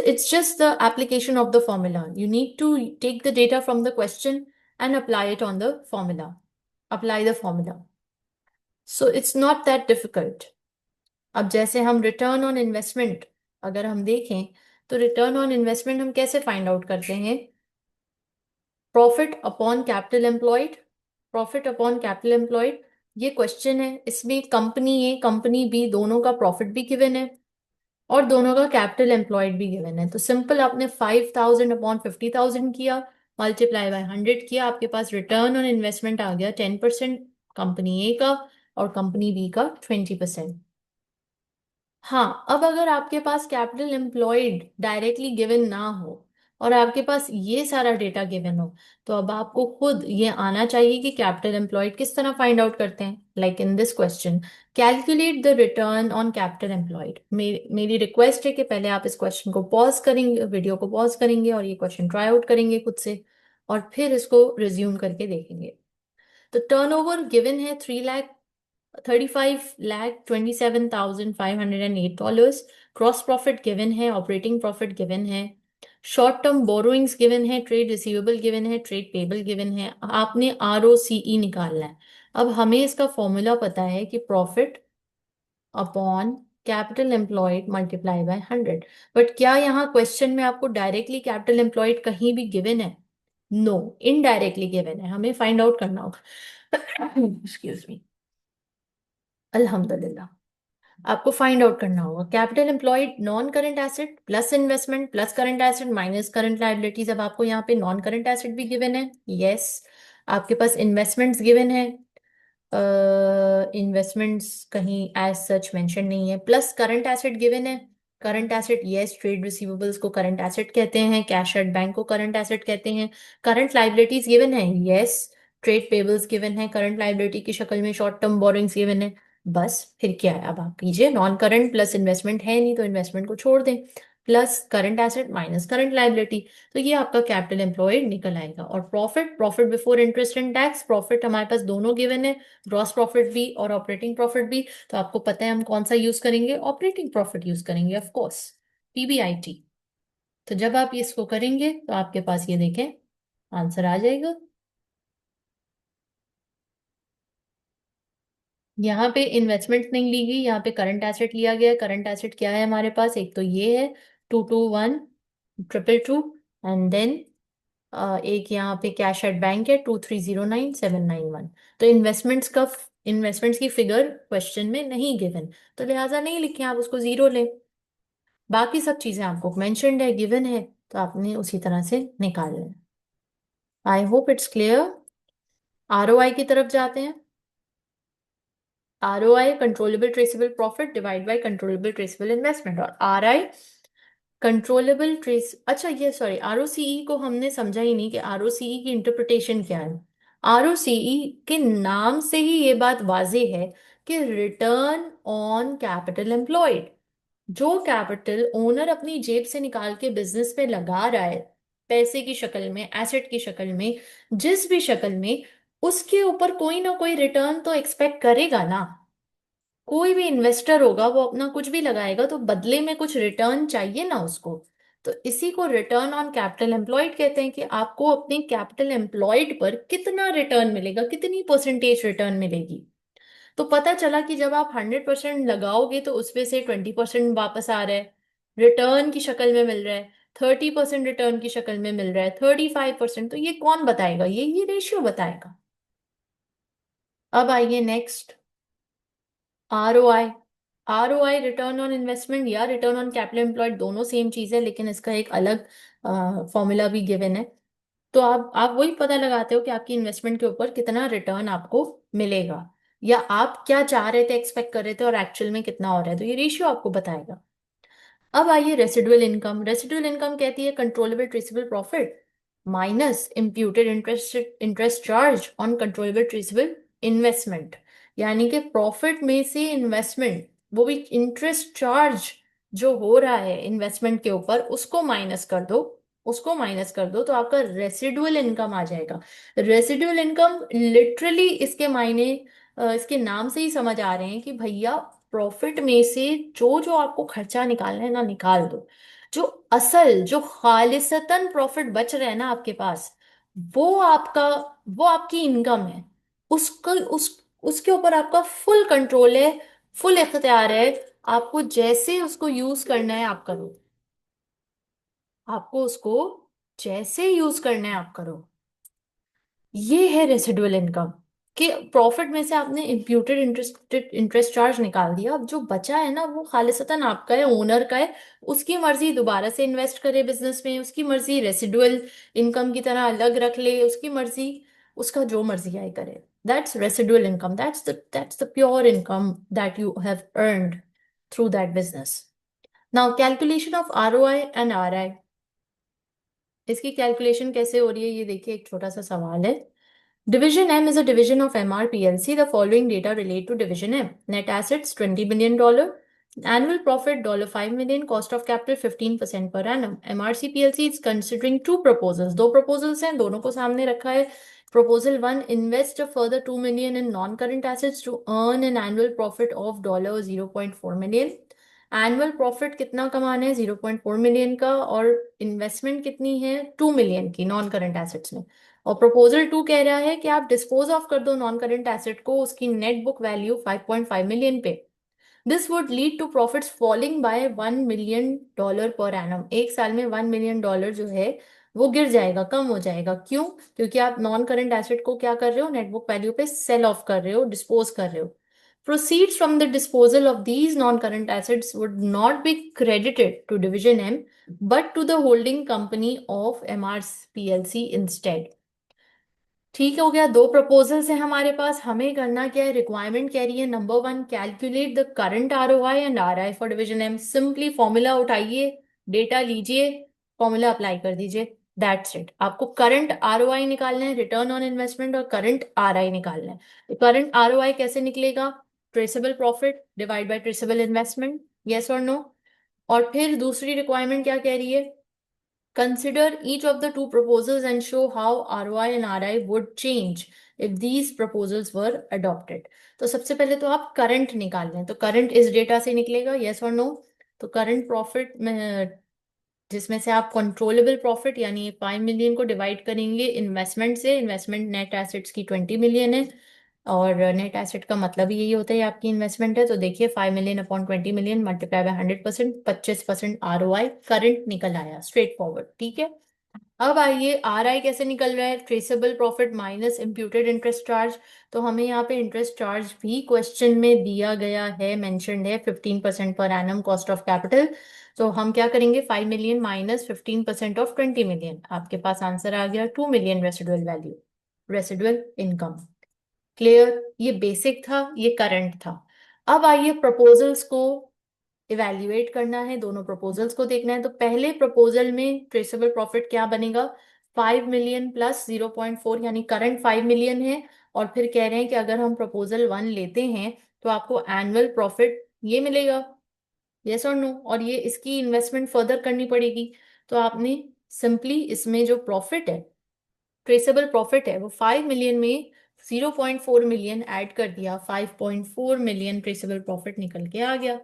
it's just the application of the formula. You need to take the data from the question and apply it on the formula. Apply the formula. So it's not that difficult. अब जैसे हम रिटर्न ऑन इन्वेस्टमेंट अगर हम देखें तो रिटर्न ऑन इन्वेस्टमेंट हम कैसे फाइंड आउट करते हैं? Profit upon capital employed. Profit upon capital employed ये क्वेश्चन है. इसमें कंपनी ए कंपनी बी दोनों का प्रॉफिट भी गिवन है और दोनों का कैपिटल एम्प्लॉयड भी गिवन है. तो सिंपल आपने 5000 अपॉन 50,000 किया, मल्टीप्लाई बाय 100 किया, आपके पास रिटर्न ऑन इन्वेस्टमेंट आ गया 10% कंपनी ए का और कंपनी बी का 20%. हाँ, अब अगर आपके पास कैपिटल एम्प्लॉयड डायरेक्टली गिवन ना हो और आपके पास ये सारा डेटा गिवन हो, तो अब आपको खुद ये आना चाहिए कि कैपिटल एम्प्लॉयड किस तरह फाइंड आउट करते हैं. Like in this question, calculate the return on capital employed. मेरी रिक्वेस्ट है कि पहले आप इस क्वेश्चन को पॉज करेंगे, वीडियो को पॉज करेंगे और ये क्वेश्चन ट्राई आउट करेंगे खुद से और फिर इसको रिज्यूम करके देखेंगे. तो टर्नओवर गिवन है 3,35,27,508. क्रॉस प्रॉफिट गिवन है, ऑपरेटिंग प्रॉफिट गिवन है, शॉर्ट टर्म बोरोइंग्स गिवन है, ट्रेड रिसीवेबल गिवन है, ट्रेड पेबल गिवन है. आपने ROCE निकालना है. अब हमें इसका फॉर्मूला पता है कि profit upon capital employed multiply by 100. But क्या यहाँ क्वेश्चन में आपको डायरेक्टली कैपिटल एम्प्लॉयड कहीं भी गिवन है? नो, इनडायरेक्टली गिवन है. हमें फाइंड आउट करना होगा. Excuse me. अल्हम्दुलिल्लाह। आपको फाइंड आउट करना होगा capital employed non current asset plus investment plus current asset minus current liabilities. अब आपको यहाँ पे नॉन करंट एसेट भी गिवन है, यस। आपके पास इन्वेस्टमेंट्स गिवन है, इन्वेस्टमेंट्स कहीं एज सच मेंशन नहीं है, प्लस करंट एसेट गिवन है। Current asset yes, trade receivables को करंट एसेट कहते हैं, कैश एट बैंक को करंट एसेट कहते हैं। करंट लाइबिलिटीज गिवन है, यस। ट्रेड पेबल्स गिवन है करंट लाइबिलिटी की शक्ल में, शॉर्ट टर्म बोरिंग्स गिवन है। बस फिर क्या है, अब आप कीजिए, नॉन करंट प्लस इन्वेस्टमेंट है नहीं तो इन्वेस्टमेंट को छोड़ दें, plus current asset minus current liability. तो ये आपका कैपिटल एम्प्लॉयड निकल आएगा। और profit, profit before interest and tax, profit हमारे पास दोनों गिवन है, ग्रॉस प्रॉफिट भी और ऑपरेटिंग प्रॉफिट भी। तो आपको पता है हम कौन सा यूज करेंगे, ऑपरेटिंग प्रॉफिट यूज करेंगे ऑफ कोर्स, पीबीआईटी। तो जब आप इसको करेंगे तो आपके पास ये देखें आंसर आ जाएगा। यहाँ पे इन्वेस्टमेंट नहीं ली गई, यहाँ पे करंट एसेट लिया गया है। करंट एसेट क्या है हमारे पास, एक तो ये है 221 222, एंड देन एक यहाँ पे कैश एट बैंक है 2309791। तो इन्वेस्टमेंट्स की फिगर क्वेश्चन में नहीं गिवन, तो लिहाजा नहीं लिखे, आप उसको जीरो लें। बाकी सब चीजें आपको मेंशन्ड है, गिवन है, तो आपने उसी तरह से निकाल लें। I hope it's clear. ROI की तरफ जाते हैं। ROI controllable traceable profit divide bye controllable traceable investment, और आरआई कंट्रोलेबल ट्रेस, अच्छा ये सॉरी, आरओसीई को हमने समझा ही नहीं कि आरओसीई की इंटरप्रिटेशन क्या है। आरओसीई के नाम से ही ये बात वाज़ेह है कि रिटर्न ऑन कैपिटल एम्प्लॉयड। जो कैपिटल ओनर अपनी जेब से निकाल के बिजनेस पे लगा रहा है, पैसे की शक्ल में, एसेट की शक्ल में, जिस भी शक्ल में, उसके ऊपर कोई ना कोई रिटर्न तो एक्सपेक्ट करेगा ना। कोई भी इन्वेस्टर होगा वो अपना कुछ भी लगाएगा तो बदले में कुछ रिटर्न चाहिए ना उसको। तो इसी को रिटर्न ऑन कैपिटल एम्प्लॉयड कहते हैं, कि आपको अपने कैपिटल एम्प्लॉयड पर कितना रिटर्न मिलेगा, कितनी परसेंटेज रिटर्न मिलेगी। तो पता चला कि जब आप 100% लगाओगे तो उसमें से 20% वापस आ रहा है, रिटर्न की शक्ल में मिल रहा है। 30% रिटर्न की शक्ल में मिल रहा है, 35%। तो ये कौन बताएगा, ये रेशियो बताएगा। अब आइए next, ROI. ROI return on investment या रिटर्न ऑन कैपिटल एम्प्लॉयड दोनों सेम चीज है, लेकिन इसका एक अलग फॉर्मूला भी गिवन है। तो आप वही पता लगाते हो कि आपकी इन्वेस्टमेंट के ऊपर कितना रिटर्न आपको मिलेगा, या आप क्या चाह रहे थे, एक्सपेक्ट कर रहे थे, और एक्चुअल में कितना हो रहा है, तो ये रेशियो आपको बताएगा। अब आइए रेसिडुअल इनकम। रेसिडुअल इनकम कहती है controllable traceable profit minus imputed interest interest charge on controllable traceable investment. यानी कि प्रॉफिट में से इन्वेस्टमेंट, वो भी इंटरेस्ट चार्ज जो हो रहा है इन्वेस्टमेंट के ऊपर, उसको माइनस कर दो। उसको माइनस कर दो तो आपका रेसिडुअल इनकम आ जाएगा। रेसिडुअल इनकम लिटरली इसके मायने इसके नाम से ही समझ आ रहे हैं कि भैया प्रॉफिट में से जो जो आपको खर्चा निकालना है ना, निकाल दो। जो असल, जो खालिसतन प्रॉफिट बच रहा है ना आपके पास, वो आपका, वो आपकी इनकम है। उसको उसके ऊपर आपका फुल कंट्रोल है, फुल इख्तियार है। आपको जैसे उसको यूज करना है आप करो, आपको उसको जैसे यूज करना है आप करो। ये है रेसिडुअल इनकम, कि प्रॉफिट में से आपने इम्प्यूटेड इंटरेस्ट इंटरेस्ट चार्ज निकाल दिया, अब जो बचा है ना वो खालिसतन आपका है, ओनर का है। उसकी मर्जी दोबारा से इन्वेस्ट करे बिजनेस में, उसकी मर्जी रेसिडुअल इनकम की तरह अलग रख ले, उसकी मर्जी, उसका जो मर्जी आए करे। That's residual income, that's the pure income that you have earned through that business. Now calculation of ROI and RI. इसकी कैलकुलेशन कैसे हो रही है ये देखिए, एक छोटा सा सवाल है। Division M is a division of MR PLC. The following data relate to Division M. Net assets $20 billion, annual profit $5 million, cost of capital 15% per annum. MRC PLC is considering two proposals. दो proposals हैं, दोनों को सामने रखा है। Proposal 1, invest a further $2 million in non-current assets to earn an annual profit of $0.4 million. Annual profit कितना कमाना है, 0.4 मिलियन का, और इन्वेस्टमेंट कितनी है, 2 मिलियन की नॉन करंट एसेट्स में। और प्रपोजल 2 कह रहा है कि आप डिस्पोज ऑफ कर दो नॉन करंट एसेट को, उसकी नेट बुक वैल्यू 5.5 मिलियन पे। This would lead to profits falling by $1 million per annum. एक साल में $1 million जो है वो गिर जाएगा, कम हो जाएगा। क्यों? क्योंकि आप नॉन करंट एसेट को क्या कर रहे हो, नेट बुक वैल्यू पे सेल ऑफ कर रहे हो, डिस्पोज कर रहे हो। Proceeds from the disposal of these non-current assets would not be credited to Division M, but to the holding company of MRs PLC instead. ठीक हो गया, दो प्रपोजल्स हैं हमारे पास। हमें करना क्या है, रिक्वायरमेंट कह रही है number one, calculate the current ROI and RI for division M. Simply formula उठाइए, डेटा लीजिए, फॉर्मूला अप्लाई कर दीजिए, दैट्स इट। आपको करंट आरओआई निकालना है, रिटर्न ऑन इन्वेस्टमेंट, और करंट आरआई निकालना है। तो करंट आरओआई कैसे निकलेगा, traceable profit divide by traceable investment, yes और नो। और फिर दूसरी रिक्वायरमेंट क्या कह रही है, consider each of the two proposals and show how ROI and RI would change if these proposals were adopted. तो सबसे पहले तो आप करंट निकाल लें, तो करंट इस डेटा से निकलेगा, यस और नो। तो करंट प्रॉफिट में, जिसमें से आप कंट्रोलेबल प्रॉफिट यानी 5 मिलियन को डिवाइड करेंगे इन्वेस्टमेंट से, इन्वेस्टमेंट नेट एसेट्स की 20 मिलियन है, और नेट एसेट का मतलब ही यही होता है आपकी इन्वेस्टमेंट है। तो देखिए 5 million upon 20 million multiply by 100%, 25% ROI current निकल आया, स्ट्रेट फॉरवर्ड, ठीक है। अब आइए आर आई कैसे निकल रहा है, traceable profit minus imputed interest charge. तो हमें यहाँ पे इंटरेस्ट चार्ज भी क्वेश्चन में दिया गया है, मेंशन्ड है 15% per annum cost of capital. तो हम क्या करेंगे, 5 मिलियन माइनस 15% ऑफ 20 मिलियन, आपके पास आंसर आ गया 2 million residual value, residual income. Clear, ये बेसिक था, ये करंट था। अब आइए प्रपोजल्स को इवैल्यूएट करना है, दोनों प्रपोजल्स को देखना है। तो पहले प्रपोजल में ट्रेसेबल प्रॉफिट क्या बनेगा, 5 मिलियन प्लस 0.4, यानी करंट 5 मिलियन है। और फिर कह रहे हैं कि अगर हम प्रपोजल 1 लेते हैं तो आपको एनुअल प्रॉफिट ये मिलेगा, यस और नो। और ये इसकी इन्वेस्टमेंट फर्दर करनी पड़ेगी। तो आपने सिंपली इसमें जो प्रॉफिट है, ट्रेसेबल प्रॉफिट है, वो 5 मिलियन में 0.4 मिलियन ऐड कर दिया, 5.4 मिलियन ट्रेसेबल प्रॉफिट निकल के आ गया।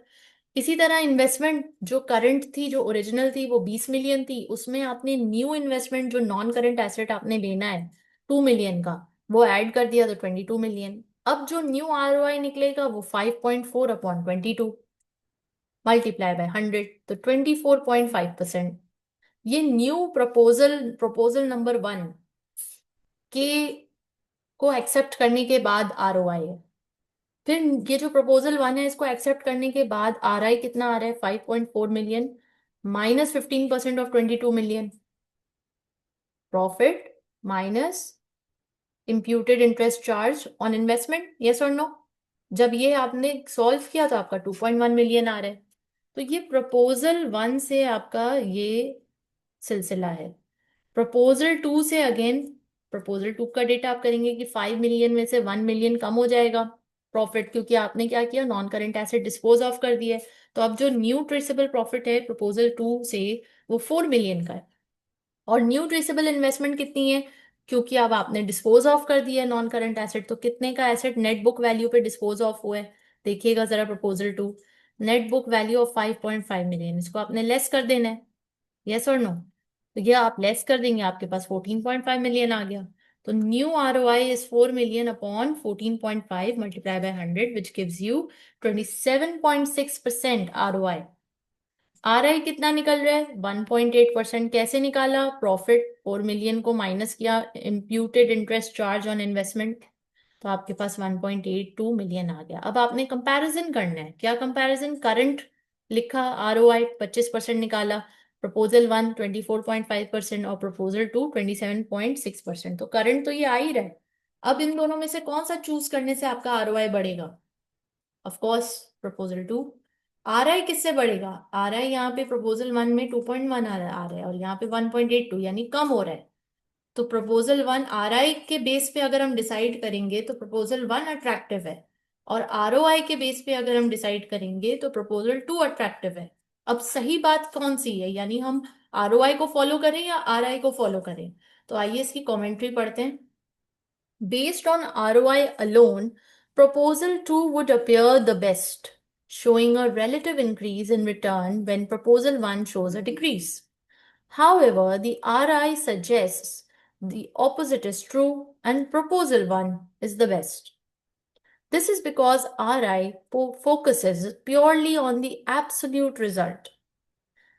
इसी तरह इन्वेस्टमेंट जो करंट थी, जो ओरिजिनल थी, वो 20 मिलियन थी, उसमें आपने न्यू इन्वेस्टमेंट जो नॉन करंट एसेट आपने लेना है 2 मिलियन का, वो ऐड कर दिया, तो 22 मिलियन। अब जो न्यू आरओआई निकलेगा वो 5.4 अपॉन 22 मल्टीप्लाई बाय 100, तो 24.5%। ये न्यू प्रपोजल नंबर वन के को एक्सेप्ट करने के बाद आरओआई है। फिर ये जो प्रपोजल वन है, इसको एक्सेप्ट करने के बाद आरआई कितना आ रहा है, 5.4 million minus 15% of 22 million, profit minus imputed interest charge on investment, yes और नो। जब ये आपने सॉल्व किया तो आपका 2.1 मिलियन आ रहा है। तो ये प्रपोजल वन से आपका ये सिलसिला है। प्रपोजल टू से अगेन, प्रपोजल टू का डेटा आप करेंगे कि 5 मिलियन में से 1 मिलियन कम हो जाएगा प्रॉफिट, क्योंकि आपने क्या किया, non current asset dispose of कर दिया है। तो अब जो न्यू ट्रेसेबल प्रॉफिट है प्रपोजल टू से, वो 4 मिलियन का है। और न्यू ट्रेसेबल इन्वेस्टमेंट कितनी है, क्योंकि अब आपने डिस्पोज ऑफ कर दिया है नॉन करंट एसेट, तो कितने का एसेट नेट बुक वैल्यू पे डिस्पोज ऑफ हुआ है, देखिएगा जरा proposal two, net book value of 5.5 million, इसको आपने लेस कर देना है, यस और नो। तो ये आप लेस कर देंगे, आपके पास 14.5 मिलियन आ गया। तो new ROI is 4 million upon 14.5 multiply by 100, which gives you 27.6% ROI. RI कितना निकल रहा है, 1.8%। कैसे निकाला, प्रॉफिट 4 मिलियन को माइनस किया imputed interest charge on investment, तो आपके पास 1.82 मिलियन आ गया। अब आपने कंपैरिजन करना है, क्या कंपैरिजन, करंट लिखा, आरओआई 25% निकाला, प्रपोजल वन 24.5% और प्रपोजल टू 27.6%। तो करंट तो ये आ ही रहा है। अब इन दोनों में से कौन सा चूज करने से आपका आरओआई बढ़ेगा, of course proposal two. R I किससे बढ़ेगा, आर आई यहाँ पे प्रपोजल वन में 2.1 आ रहा है और यहाँ पे 1.82, यानी कम हो रहा है। तो प्रपोजल वन आर आई के बेस पे अगर हम डिसाइड करेंगे तो प्रपोजल वन अट्रैक्टिव है, और आर ओ आई के बेस पे अगर हम डिसाइड करेंगे तो प्रपोजल टू अट्रैक्टिव है। अब सही बात कौन सी है, यानी हम आर ओ आई को फॉलो करें या आर आई को फॉलो करें। तो आइए इसकी कमेंट्री पढ़ते हैं। Based on ROI alone, proposal 2 would appear the best, showing a relative increase in return when proposal 1 shows a decrease. However, the RI suggests the opposite is true and proposal 1 is the best. This is because RI focuses purely on the absolute result.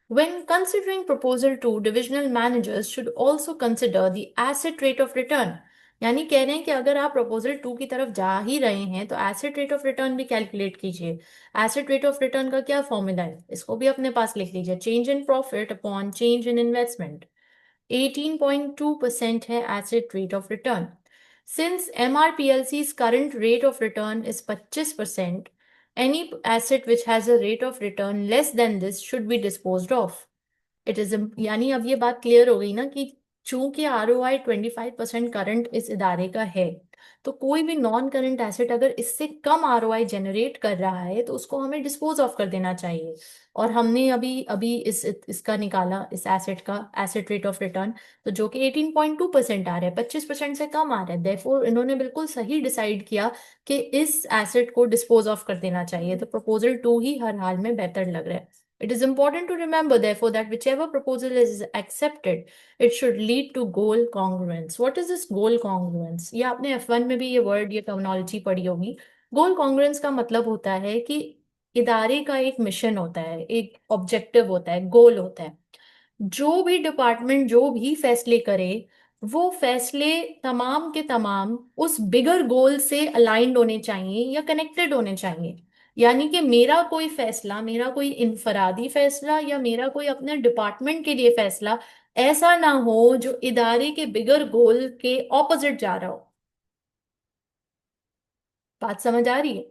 When considering proposal 2, divisional managers should also consider the asset rate of return, यानी कह रहे हैं कि अगर आप प्रपोजल 2 की तरफ जा ही रहे हैं तो एसेट रेट ऑफ रिटर्न भी कैलकुलेट कीजिए। एसेट रेट ऑफ रिटर्न का क्या फॉर्मूला है, इसको भी अपने पास लिख लीजिए, change in profit upon change in investment. 18.2% है asset rate of return. Since MRPLC's current rate of return is 25%, any asset which has a rate of return less than this should be disposed of. It is, यानी अब ये बात क्लियर हो गई ना कि चूंकि ROI 25% करंट इस इदारे का है, तो कोई भी नॉन करंट एसेट अगर इससे कम ROI जनरेट कर रहा है तो उसको हमें डिस्पोज ऑफ कर देना चाहिए। और हमने अभी अभी इसका निकाला, इस एसेट का एसेट रेट ऑफ रिटर्न, तो जो कि 18.2% आ रहा है, 25% से कम आ रहा है। देयरफॉर इन्होंने बिल्कुल सही डिसाइड किया कि इस एसेट को डिस्पोज ऑफ कर देना चाहिए। तो प्रपोजल 2 ही हर हाल में बेहतर लग रहा है। It is important to remember, therefore, that whichever proposal is accepted, it should lead to goal congruence. What is this goal congruence? ये आपने F1 में भी ये वर्ड, ये टर्मिनोलॉजी पढ़ी होगी। गोल कॉन्ग्रुएंस का मतलब होता है कि इदारे का एक मिशन होता है, एक ऑब्जेक्टिव होता है, गोल होता है। जो भी डिपार्टमेंट जो भी फैसले करे, वो फैसले तमाम के तमाम उस बिगर गोल से अलाइंड होने चाहिए या कनेक्टेड होने चाहिए। यानी कि मेरा कोई फैसला, मेरा कोई इनफरादी फैसला या मेरा कोई अपने डिपार्टमेंट के लिए फैसला ऐसा ना हो जो इदारे के बिगर गोल के ऑपोजिट जा रहा हो। बात समझ आ रही है?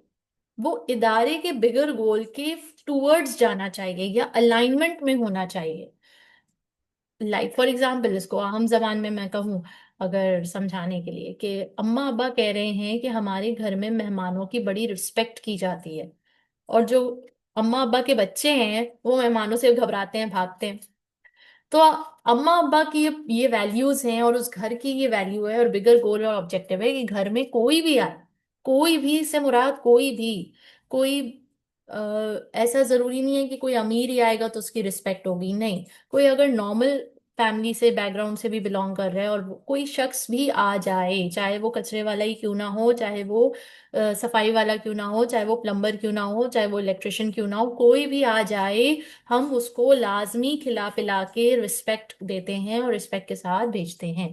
वो इदारे के बिगर गोल के टूवर्ड्स जाना चाहिए या अलाइनमेंट में होना चाहिए। लाइक फॉर एग्जाम्पल, इसको आम जबान में मैं कहूँ अगर समझाने के लिए, कि अम्मा अब्बा कह रहे हैं कि हमारे घर में मेहमानों की बड़ी रिस्पेक्ट की जाती है, और जो अम्मा अब्बा के बच्चे हैं वो मेहमानों से घबराते हैं, भागते हैं। तो अम्मा अब्बा की ये वैल्यूज हैं और उस घर की ये वैल्यू है और बिगर गोल और ऑब्जेक्टिव है कि घर में कोई भी आए, कोई भी से मुराद कोई भी, कोई ऐसा जरूरी नहीं है कि कोई अमीर ही आएगा तो उसकी रिस्पेक्ट होगी, नहीं। कोई अगर नॉर्मल फैमिली से, बैकग्राउंड से भी बिलोंग कर रहा है और कोई शख्स भी आ जाए, चाहे वो कचरे वाला ही क्यों ना हो, चाहे वो सफाई वाला क्यों ना हो, चाहे वो प्लम्बर क्यों ना हो, चाहे वो इलेक्ट्रिशियन क्यों ना हो, कोई भी आ जाए, हम उसको लाजमी खिला पिला के रिस्पेक्ट देते हैं और रिस्पेक्ट के साथ भेजते हैं।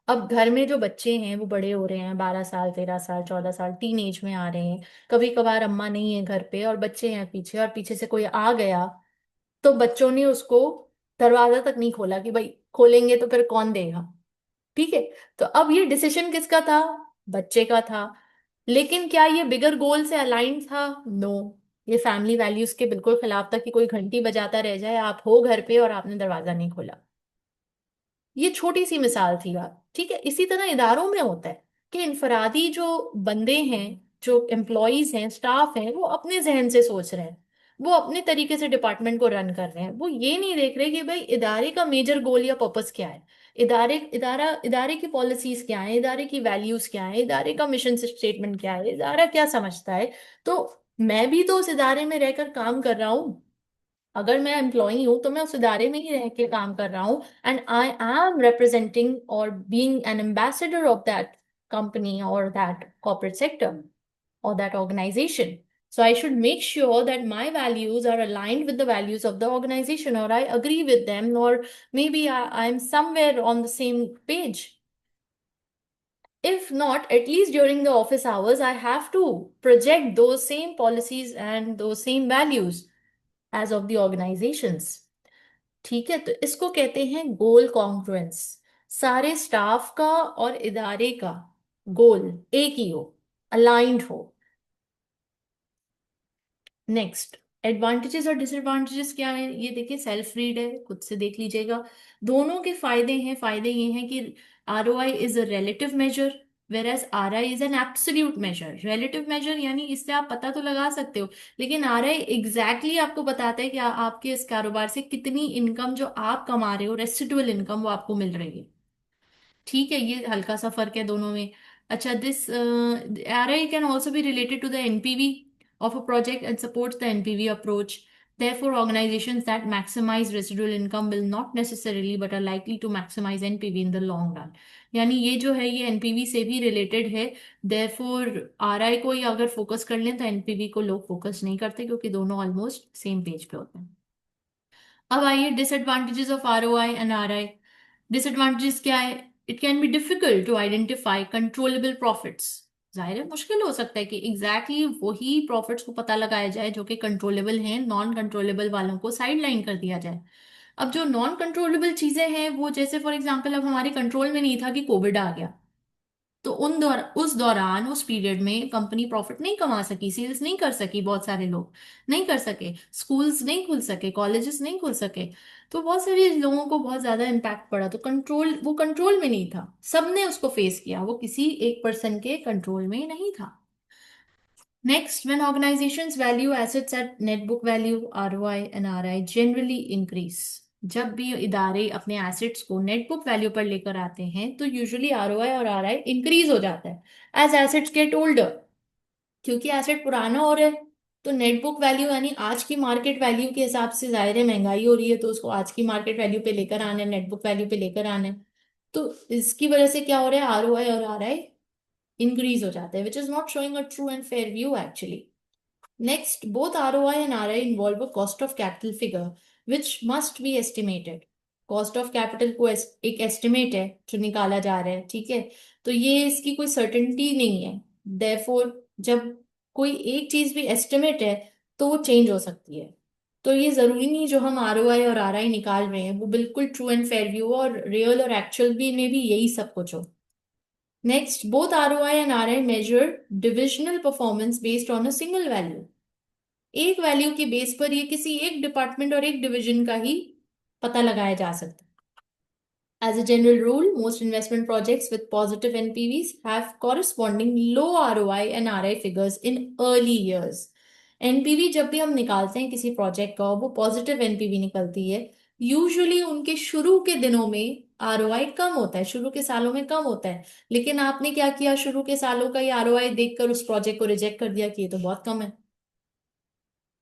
अब घर में जो बच्चे हैं वो बड़े हो रहे हैं, 12 साल, 13 साल, 14 साल, टीन एज में आ रहे हैं। कभी कभार अम्मा नहीं है घर पे और बच्चे हैं पीछे, और पीछे से कोई आ गया, तो बच्चों ने उसको दरवाजा तक नहीं खोला कि भाई खोलेंगे तो फिर कौन देगा। ठीक है? तो अब ये डिसीजन किसका था? बच्चे का था। लेकिन क्या ये बिगर गोल से अलाइन था? नो। ये फैमिली वैल्यूज के बिल्कुल खिलाफ था कि कोई घंटी बजाता रह जाए, आप हो घर पे और आपने दरवाजा नहीं खोला। ये छोटी सी मिसाल थी बात, ठीक है? इसी तरह इदारों में होता है कि इनफरादी जो बंदे हैं, जो एम्प्लॉयज हैं, स्टाफ हैं, वो अपने जहन से सोच रहे हैं, वो अपने तरीके से डिपार्टमेंट को रन कर रहे हैं। वो ये नहीं देख रहे कि भाई इदारे का मेजर गोल या पर्पस क्या है, इदारे की पॉलिसीज क्या है, इदारे की वैल्यूज क्या है, इदारे का मिशन स्टेटमेंट क्या है, इदारा क्या समझता है। तो मैं भी तो उस इदारे में रहकर काम कर रहा हूँ। अगर मैं एम्प्लॉई हूं तो मैं उस इदारे में ही रह के काम कर रहा हूँ, एंड आई एम रिप्रेजेंटिंग और being an ambassador of that company और that corporate sector or that organization. So I should make sure that my values are aligned with the values of the organization, or I agree with them, or maybe I'm somewhere on the same page. If not, at least during the office hours, I have to project those same policies and those same values as of the organizations. ठीक है? तो इसको कहते हैं गोल कॉन्फ्लुएंस। सारे स्टाफ का और इदारे का गोल एक ही हो, अलाइंड हो। नेक्स्ट, एडवांटेजेस और डिसएडवांटेजेस क्या है ये देखिए, सेल्फ रीड है, खुद से देख लीजिएगा। दोनों के फायदे हैं। फायदे ये हैं कि ROI is a relative measure, whereas RI is an absolute measure. Relative measure यानी इससे आप पता तो लगा सकते हो, लेकिन RI एग्जैक्टली आपको बताता है कि आपके इस कारोबार से कितनी इनकम जो आप कमा रहे हो, रेसिडुअल इनकम, वो आपको मिल रही है। ठीक है? ये हल्का सा फर्क है दोनों में। अच्छा, this RI can also be related to the NPV of a project and supports the NPV approach. Therefore, organizations that maximize residual income will not necessarily but are likely to maximize NPV in the long run. यानी ये जो है ये NPV से भी रिलेटेड है। Therefore, RI को ही अगर फोकस कर लें तो NPV को लोग फोकस नहीं करते, क्योंकि दोनों ऑलमोस्ट सेम पेज पे होते हैं। अब आइए disadvantages of ROI and RI। Disadvantages क्या है? It can be difficult to identify controllable profits. जाहिर है मुश्किल हो सकता है कि एग्जैक्टली वही प्रॉफिट्स को पता लगाया जाए जो कि कंट्रोलेबल हैं, नॉन कंट्रोलेबल वालों को साइड लाइन कर दिया जाए। अब जो नॉन कंट्रोलेबल चीजें हैं वो, जैसे फॉर एग्जांपल अब हमारे कंट्रोल में नहीं था कि कोविड आ गया, तो उस दौरान उस पीरियड में कंपनी प्रॉफिट नहीं कमा सकी, सेल्स नहीं कर सकी, बहुत सारे लोग नहीं कर सके, स्कूल्स नहीं खुल सके, कॉलेजेस नहीं खुल सके, तो बहुत सारे लोगों को बहुत ज्यादा इम्पैक्ट पड़ा। तो वो कंट्रोल में नहीं था, सबने उसको फेस किया, वो किसी एक पर्सन के कंट्रोल में नहीं था। Next, when organizations value assets at net book value, ROI and RI generally increase. जब भी इदारे अपने एसेट्स को नेट बुक वैल्यू पर लेकर आते हैं तो यूजुअली आरओआई और आरआई इंक्रीज हो जाता है एज एसेट्स गेट ओल्डर। क्योंकि एसेट पुराना हो रहा है, तो नेट बुक वैल्यू यानी आज की मार्केट वैल्यू के हिसाब से जाहिर है महंगाई हो रही है, तो उसको आज की मार्केट वैल्यू पे लेकर आना है, नेट बुक वैल्यू पे लेकर आना है। तो इसकी वजह से क्या हो रहा है, आरओआई और आरआई इंक्रीज हो जाता है, which is not showing a true and fair view actually. Next, both ROI and RI involve a cost of capital figure, which must be estimated. Cost of capital को एक एस्टिमेट है जो निकाला जा रहा है, ठीक है। तो ये इसकी कोई सर्टेनिटी नहीं है। देयरफॉर जब कोई एक चीज भी एस्टिमेट है तो वो चेंज हो सकती है। तो ये जरूरी नहीं जो हम आरओआई और आरआई निकाल रहे हैं वो बिल्कुल ट्रू एंड फेयर व्यू और रियल और एक्चुअल भी में भी यही सब कुछ हो। Next, both ROI and RI measure divisional performance based on a single value. एक वैल्यू के बेस पर ये किसी एक डिपार्टमेंट और एक डिवीजन का ही पता लगाया जा सकता है। As a general rule, most investment projects with positive NPVs have corresponding low ROI and RI figures in early years. NPV जब भी हम निकालते हैं किसी प्रोजेक्ट का, वो पॉजिटिव एनपीवी निकलती है। यूजुअली उनके शुरू के दिनों में आरओआई कम होता है, शुरू के सालों में कम होता है। लेकिन आपने क्या किया, शुरू के सालों का ही आरओआई देखकर उस प्रोजेक्ट को रिजेक्ट कर दिया कि ये तो बहुत कम है।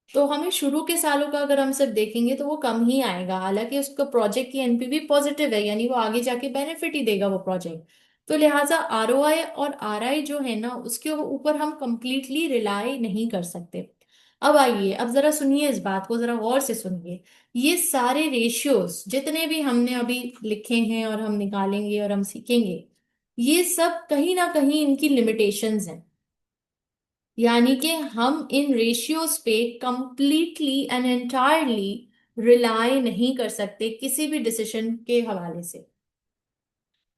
तो हमें शुरू के सालों का अगर हम सिर्फ देखेंगे तो वो कम ही आएगा, हालांकि उसका प्रोजेक्ट की एनपीवी पॉजिटिव है, यानी वो आगे जाके बेनिफिट ही देगा वो प्रोजेक्ट। तो लिहाजा आरओआई और आरआई जो है ना, उसके ऊपर हम कंप्लीटली रिलाई नहीं कर सकते। अब आइए, अब जरा सुनिए, इस बात को जरा गौर से सुनिए। ये सारे रेशियोज जितने भी हमने अभी लिखे हैं और हम निकालेंगे और हम सीखेंगे, ये सब कहीं ना कहीं इनकी लिमिटेशंस हैं। यानी कि हम इन रेशियोज पे कंप्लीटली एंड एंटायरली रिलाई नहीं कर सकते किसी भी डिसीजन के हवाले से।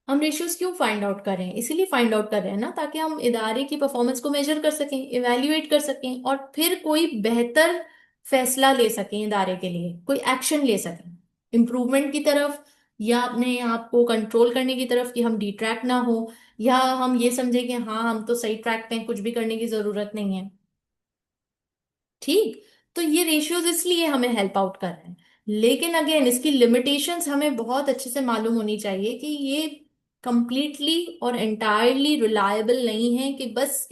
हम रेशियोज क्यों फाइंड आउट कर रहे हैं, इसीलिए फाइंड आउट कर रहे हैं ना, ताकि हम इदारे की परफॉर्मेंस को मेजर कर सकें, इवेल्युएट कर सकें और फिर कोई बेहतर फैसला ले सकें, इदारे के लिए कोई एक्शन ले सकें इम्प्रूवमेंट की तरफ, या अपने आप को कंट्रोल करने की तरफ कि हम डिट्रैक्ट ना हो, या हम ये समझे कि हाँ हम तो सही ट्रैक पे हैं, कुछ भी करने की जरूरत नहीं है। ठीक। तो ये रेशियोज इसलिए हमें हेल्प आउट कर रहे हैं। लेकिन अगेन इसकी लिमिटेशंस हमें बहुत अच्छे से मालूम होनी चाहिए कि ये कंप्लीटली और एंटायरली रिलायबल नहीं है कि बस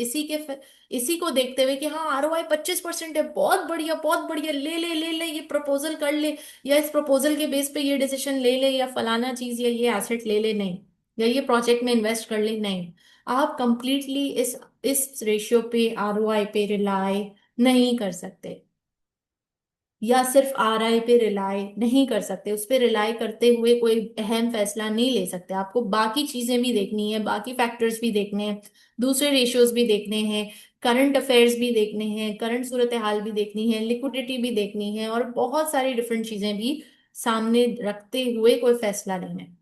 इसी को देखते हुए कि हाँ आरओआई 25% है, बहुत बढ़िया बहुत बढ़िया, ले ले ले ले, ये प्रपोजल कर ले, या इस प्रपोजल के बेस पे ये डिसीजन ले ले, या फलाना चीज या ये एसेट ले ले, नहीं, या ये प्रोजेक्ट में इन्वेस्ट कर ले, नहीं। आप कंप्लीटली इस रेशियो पे, आरओआई पे रिलाई नहीं कर सकते, या सिर्फ आरआई पे रिलाई नहीं कर सकते, उस पे रिलाई करते हुए कोई अहम फैसला नहीं ले सकते। आपको बाकी चीजें भी देखनी है, बाकी फैक्टर्स भी देखने हैं, दूसरे रेशियोज भी देखने हैं, करंट अफेयर्स भी देखने हैं, करंट सूरत हाल भी देखनी है, लिक्विडिटी भी देखनी है, और बहुत सारी डिफरेंट चीजें भी सामने रखते हुए कोई फैसला लेना है।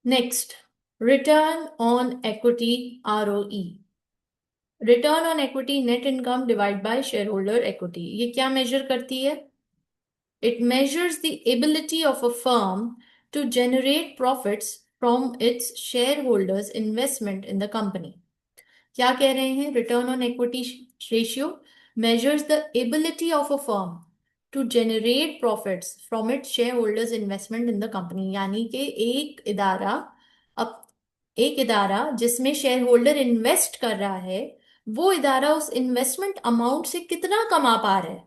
Next, return on equity, ROE. Return on equity net income divide by share holder equity, ये क्या मेजर करती है? It measures the ability of a firm to generate profits from its share holders investment in the company. क्या कह रहे हैं, return on equity ratio measures the ability of a firm to generate profits from its shareholders investment in the company। यानी कि अब एक इदारा जिसमें शेयर होल्डर इन्वेस्ट कर रहा है, वो इदारा उस इन्वेस्टमेंट अमाउंट से कितना कमा पा रहा है।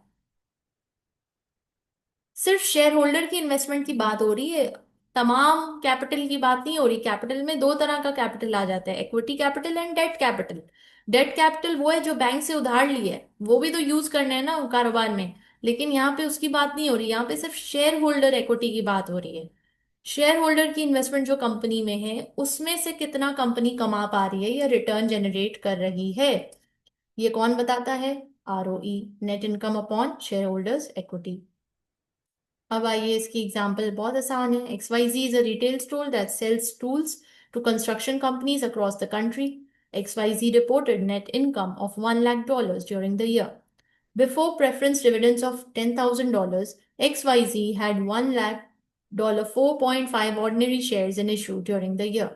सिर्फ शेयर होल्डर की इन्वेस्टमेंट की बात हो रही है, तमाम कैपिटल की बात नहीं हो रही। कैपिटल में दो तरह का कैपिटल आ जाता है, equity capital and debt capital. Debt capital वो है जो बैंक से उधार ली है, वो भी तो यूज करना है ना कारोबार में। लेकिन यहाँ पे उसकी बात नहीं हो रही, यहाँ पे सिर्फ शेयर होल्डर इक्विटी की बात हो रही है। शेयर होल्डर की इन्वेस्टमेंट जो कंपनी में है उसमें से कितना कंपनी कमा पा रही है या रिटर्न जनरेट कर रही है, ये कौन बताता है? ROE, net income upon share holders equity. अब आइए इसकी एग्जांपल बहुत आसान है। XYZ is a retail store that sells tools to construction companies across the country. XYZ reported net income of $1 lakh during the year. Before preference dividends of $10,000, XYZ had $1 lakh 4.5 ordinary shares in issue during the year.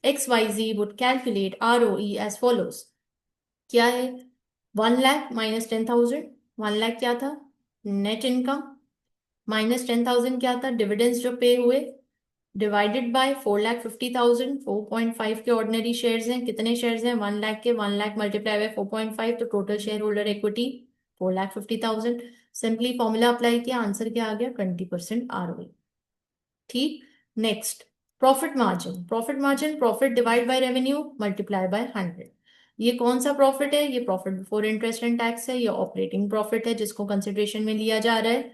XYZ would calculate ROE as follows. क्या है? 1 लाख माइनस 10,000। 1 लाख क्या था? Net income. माइनस 10,000 क्या था? डिविडेंड्स जो पे हुए। Divided by 4,50,000। 4.5 के ऑर्डिनरी शेयर्स हैं, कितने शेयर्स हैं? 1 लाख के। 1 लाख मल्टीप्लाई बाय 4.5, तो total share holder equity 4,50,000। Simply formula apply किया, आंसर क्या आ गया? 20% ROE। ठीक। Next, profit margin. Profit margin, profit divide by revenue multiply by 100। ये कौन सा प्रॉफिट है? ये profit before interest and tax है, ये ऑपरेटिंग प्रॉफिट है जिसको कंसिडरेशन में लिया जा रहा है।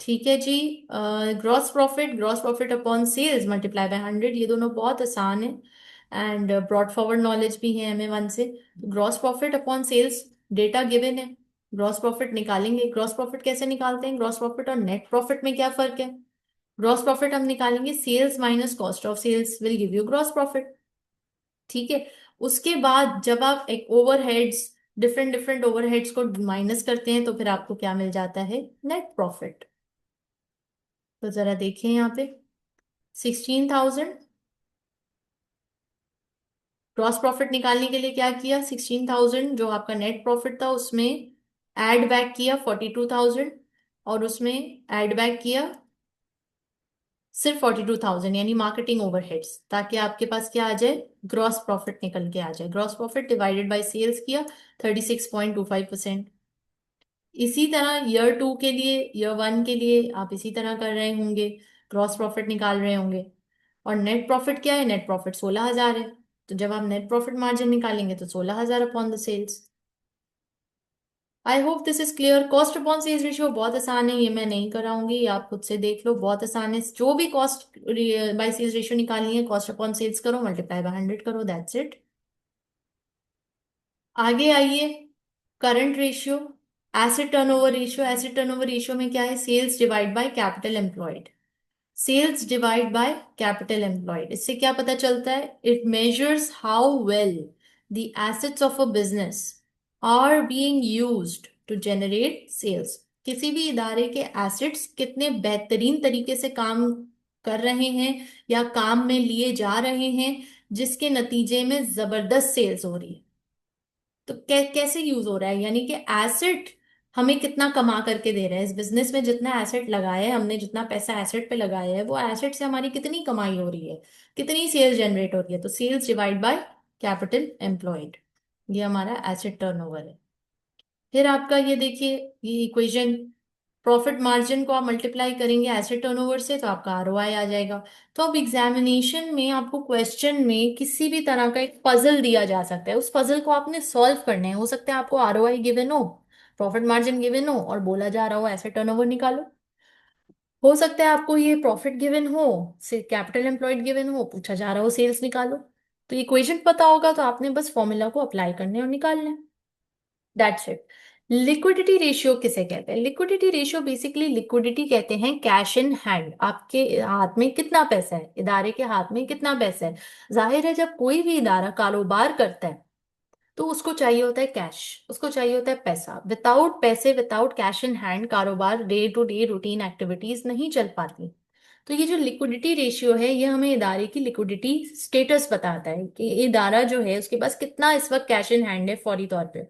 ठीक है जी। Gross profit, gross profit upon sales multiply by 100, ये दोनों बहुत आसान है एंड ब्रॉड फॉरवर्ड नॉलेज भी है MM1 से। Gross profit upon sales data given है, ग्रॉस प्रॉफिट निकालेंगे। ग्रॉस प्रॉफिट कैसे निकालते हैं? ग्रॉस प्रॉफिट और नेट प्रॉफिट में क्या फर्क है? ग्रॉस प्रॉफिट हम निकालेंगे, sales minus cost of sales will give you gross profit. ठीक है। उसके बाद जब आप एक ओवरहेड्स, डिफरेंट डिफरेंट ओवरहेड्स को माइनस करते हैं तो फिर आपको क्या मिल जाता है? Net profit. तो जरा देखिए यहाँ पे, 16,000। ग्रॉस प्रॉफिट निकालने के लिए क्या किया? 16,000 जो आपका नेट प्रॉफिट था उसमें ऐड बैक किया 42,000, और उसमें ऐड बैक किया सिर्फ 42,000 यानी मार्केटिंग ओवरहेड्स, ताकि आपके पास क्या आ जाए? ग्रॉस प्रॉफिट निकल के आ जाए। Gross profit divided by sales किया 36.25%। इसी तरह ईयर 2 के लिए, ईयर 1 के लिए आप इसी तरह कर रहे होंगे, ग्रॉस प्रॉफिट निकाल रहे होंगे। और नेट प्रॉफिट क्या है? नेट प्रॉफिट 16,000 है, तो जब आप नेट प्रॉफिट मार्जिन निकालेंगे तो 16,000 upon the sales. I hope this is clear. Cost upon sales ratio बहुत आसान है, ये मैं नहीं कराऊंगी, ये आप खुद से देख लो, बहुत आसान है। जो भी कॉस्ट बाय सेल्स रेशियो निकालनी है, कॉस्ट अपॉन सेल्स करो, मल्टीप्लाई बाय 100 करो, दैट्स इट। आगे आइए, current ratio, asset turnover ratio. Asset turnover ratio में क्या है? Sales divide by capital employed. Sales divide by capital employed, इससे क्या पता चलता है? It measures how well the assets of a business are being used to generate sales. किसी भी इदारे के एसेट्स कितने बेहतरीन तरीके से काम कर रहे हैं या काम में लिए जा रहे हैं, जिसके नतीजे में जबरदस्त सेल्स हो रही है। तो कैसे यूज हो रहा है? यानी कि एसेट हमें कितना कमा करके दे रहा है, इस बिजनेस में जितना एसेट लगाया है हमने, जितना पैसा एसेट पे लगाया है, वो एसेट से हमारी कितनी कमाई हो रही है, कितनी सेल्स जनरेट हो रही है। तो sales divide by capital employed, ये हमारा एसेट टर्नओवर है। फिर आपका ये देखिए, ये इक्वेशन, प्रॉफिट मार्जिन को आप मल्टीप्लाई करेंगे एसेट टर्नओवर से तो आपका ROI आ जाएगा। तो अब एग्जामिनेशन में आपको क्वेश्चन में किसी भी तरह का एक पजल दिया जा सकता है, उस पजल को आपने सॉल्व करना है। हो सकता है आपको ROI गिवन हो, प्रॉफिट मार्जिन गिवन हो और बोला जा रहा हो एसेट टर्नओवर निकालो। हो सकता है आपको ये प्रॉफिट गिवन हो, से कैपिटल एम्प्लॉयड गिवन हो, पूछा जा रहा हो सेल्स निकालो। तो इक्वेशन पता होगा तो आपने बस फॉर्मूला को अप्लाई करने और निकालना है, दैट्स इट। लिक्विडिटी रेशियो किसे कहते हैं? लिक्विडिटी रेशियो बेसिकली, लिक्विडिटी कहते हैं कैश इन हैंड, आपके हाथ में कितना पैसा है, इदारे के हाथ में कितना पैसा है। जाहिर है जब कोई भी इदारा कारोबार करता है तो उसको चाहिए होता है कैश, उसको चाहिए होता है पैसा। विदाउट पैसे, विदाउट कैश इन हैंड कारोबार, day to day routine activities नहीं चल पाती। तो ये जो लिक्विडिटी रेशियो है ये हमें इदारे की लिक्विडिटी स्टेटस बताता है कि इदारा जो है उसके पास कितना इस वक्त कैश इन हैंड है फौरी तौर पे।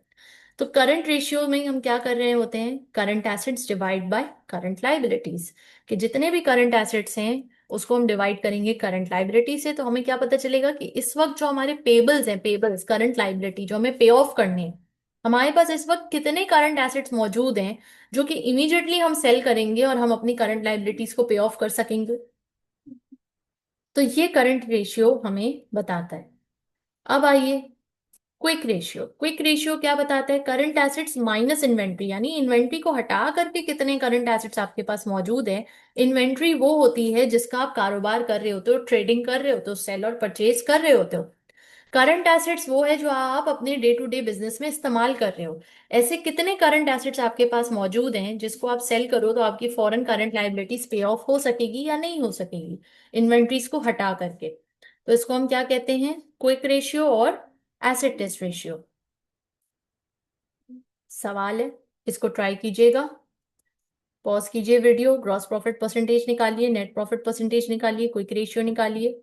तो करंट रेशियो में हम क्या कर रहे होते हैं? Current assets divide by current liabilities, कि जितने भी करंट एसेट्स हैं उसको हम डिवाइड करेंगे करंट लाइबिलिटी से, तो हमें क्या पता चलेगा कि इस वक्त जो हमारे पेबल्स हैं, पेबल्स करंट लाइबिलिटी जो हमें पे ऑफ करने हैं, हमारे पास इस वक्त कितने करंट एसेट्स मौजूद हैं जो कि इमीडिएटली हम सेल करेंगे और हम अपनी करंट लाइबिलिटीज को पे ऑफ कर सकेंगे। तो ये करंट रेशियो हमें बताता है। अब आइए, क्विक रेशियो क्या बताता है? करंट एसेट्स माइनस इन्वेंट्री, यानी इन्वेंट्री को हटा करके कितने करंट एसेट्स आपके पास मौजूद है। इन्वेंट्री वो होती है जिसका आप कारोबार कर रहे होते हो, ट्रेडिंग कर रहे होते हो, सेल और परचेज कर रहे होते हो। करंट एसेट्स वो है जो आप अपने डे टू डे बिजनेस में इस्तेमाल कर रहे हो। ऐसे कितने करंट एसेट्स आपके पास मौजूद हैं जिसको आप सेल करो तो आपकी फॉरेन करंट लाइबिलिटीज पे ऑफ हो सकेगी या नहीं हो सकेगी, इन्वेंट्रीज को हटा करके। तो इसको हम क्या कहते हैं? क्विक रेशियो और एसेट टेस्ट रेशियो। सवाल है, इसको ट्राई कीजिएगा। पॉज कीजिए वीडियो, ग्रॉस प्रॉफिट परसेंटेज निकालिए, नेट प्रॉफिट परसेंटेज निकालिए, क्विक रेशियो निकालिए।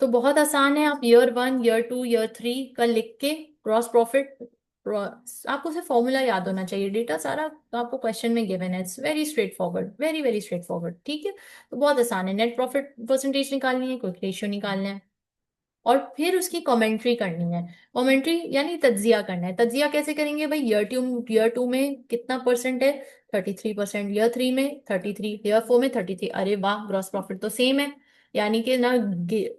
तो बहुत आसान है, आप ईयर 1, ईयर 2, ईयर 3 का लिख के ग्रॉस प्रॉफिट, आपको सिर्फ फॉर्मूला याद होना चाहिए, डेटा सारा आपको क्वेश्चन में गिवन है। It's very straight forward, very very straight forward, ठीक है। तो बहुत आसान है, नेट प्रॉफिट परसेंटेज निकालनी है, क्विक रेशियो निकालना है, और फिर उसकी कमेंट्री करनी है। कमेंट्री यानी तज्जिया करना है। तज्जिया कैसे करेंगे भाई? ईयर 2 में कितना परसेंट है? 33%। ईयर 3 में 33, ईयर 4 में 33। अरे वाह, ग्रॉस प्रॉफिट तो सेम है, यानी कि ना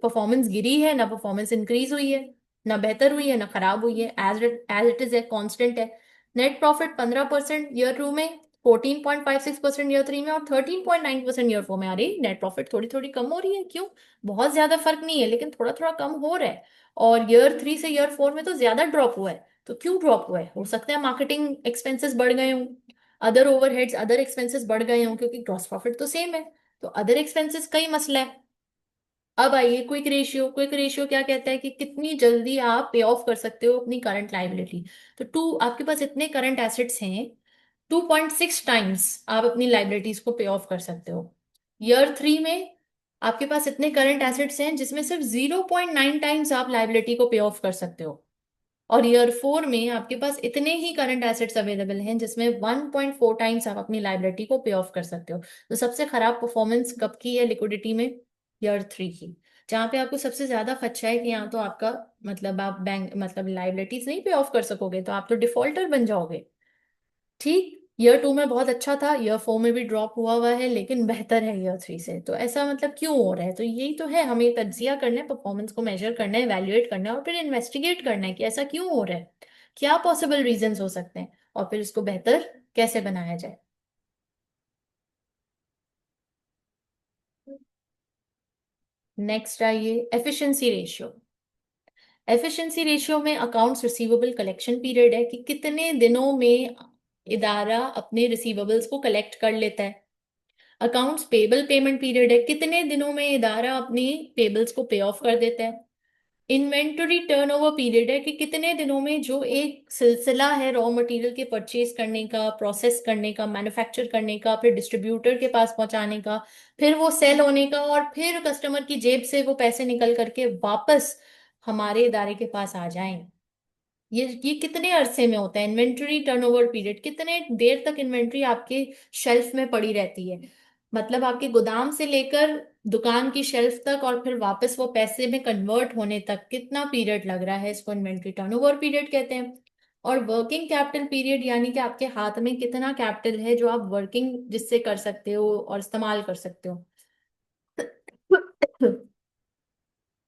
परफॉर्मेंस गिरी है ना परफॉर्मेंस इंक्रीज हुई है, ना बेहतर हुई है ना खराब हुई है, एज इट इज है, कांस्टेंट है। नेट प्रॉफिट 15% ईयर 2 में, 14.56% ईयर 3 में, और 13.9% ईयर 4 में। अरे नेट प्रॉफिट थोड़ी थोड़ी कम हो रही है, क्यों? बहुत ज्यादा फर्क नहीं है, लेकिन थोड़ा थोड़ा कम हो रहा है। और ईयर 3 से ईयर 4 में तो ज्यादा ड्रॉप हुआ है। तो क्यों ड्रॉप हुआ है? हो सकता है मार्केटिंग एक्सपेंसेस बढ़ गए हों, अदर ओवरहेड्स, अदर एक्सपेंसेस बढ़ गए हों, क्योंकि ग्रॉस प्रॉफिट तो सेम है। तो अदर एक्सपेंसेस का ही मसला है। अब आइए क्विक रेशियो। क्विक रेशियो क्या कहता है कि कितनी जल्दी आप पे ऑफ कर सकते हो अपनी करंट लाइबिलिटी। तो आपके पास इतने करंट एसेट्स हैं, 2.6 टाइम्स आप अपनी लाइबिलिटीज को पे ऑफ कर सकते हो। ईयर 3 में आपके पास इतने करंट एसेट्स हैं जिसमें सिर्फ 0.9 टाइम्स आप लाइबिलिटी को पे ऑफ कर सकते हो। और ईयर 4 में आपके पास इतने ही करंट एसेट्स अवेलेबल हैं जिसमें 1.4 टाइम्स आप अपनी लाइबिलिटी को पे ऑफ कर सकते हो। तो सबसे खराब परफॉर्मेंस कब की है लिक्विडिटी में? ईयर 3 की, जहां पे आपको सबसे ज्यादा खर्चा है कि यहाँ तो आपका मतलब आप बैंक मतलब लाइबिलिटीज नहीं पे ऑफ कर सकोगे, तो आप तो डिफॉल्टर बन जाओगे। ठीक, ईयर 2 में बहुत अच्छा था, ईयर 4 में भी ड्रॉप हुआ हुआ है, लेकिन बेहतर है ईयर 3 से। तो ऐसा मतलब क्यों हो रहा है? तो यही तो है, हमें तज्जिया करना है, परफॉर्मेंस को मेजर करना है, वैल्यूएट करना है, और फिर इन्वेस्टिगेट करना है कि ऐसा क्यों हो रहा है, क्या पॉसिबल रीजंस हो सकते हैं, और फिर इसको बेहतर कैसे बनाया जाए। नेक्स्ट आइए, एफिशिएंसी रेशियो। एफिशिएंसी रेशियो में अकाउंट्स रिसीवेबल कलेक्शन पीरियड है कि कितने दिनों में इदारा अपने रिसीवेबल्स को कलेक्ट कर लेता है। अकाउंट्स पेबल पेमेंट पीरियड है, कितने दिनों में इदारा अपनी पेबल्स को पे ऑफ कर देता है। इन्वेंटरी टर्नओवर पीरियड है कि कितने दिनों में जो एक सिलसिला है रॉ मटेरियल के परचेज करने का, प्रोसेस करने का, मैन्युफैक्चर करने का, फिर डिस्ट्रीब्यूटर के पास पहुंचाने का, फिर वो सेल होने का, और फिर कस्टमर की जेब से वो पैसे निकल करके वापस हमारे इदारे के पास आ जाएं, ये कितने अरसे में होता है? इन्वेंट्री टर्नओवर पीरियड, कितने देर तक इन्वेंट्री आपके शेल्फ में पड़ी रहती है, मतलब आपके गोदाम से लेकर दुकान की शेल्फ तक, और फिर वापस वो पैसे में कन्वर्ट होने तक कितना पीरियड लग रहा है, इसको इन्वेंट्री टर्नओवर पीरियड कहते हैं। और वर्किंग कैपिटल पीरियड, यानी कि आपके हाथ में कितना कैपिटल है जो आप वर्किंग जिससे कर सकते हो और इस्तेमाल कर सकते हो।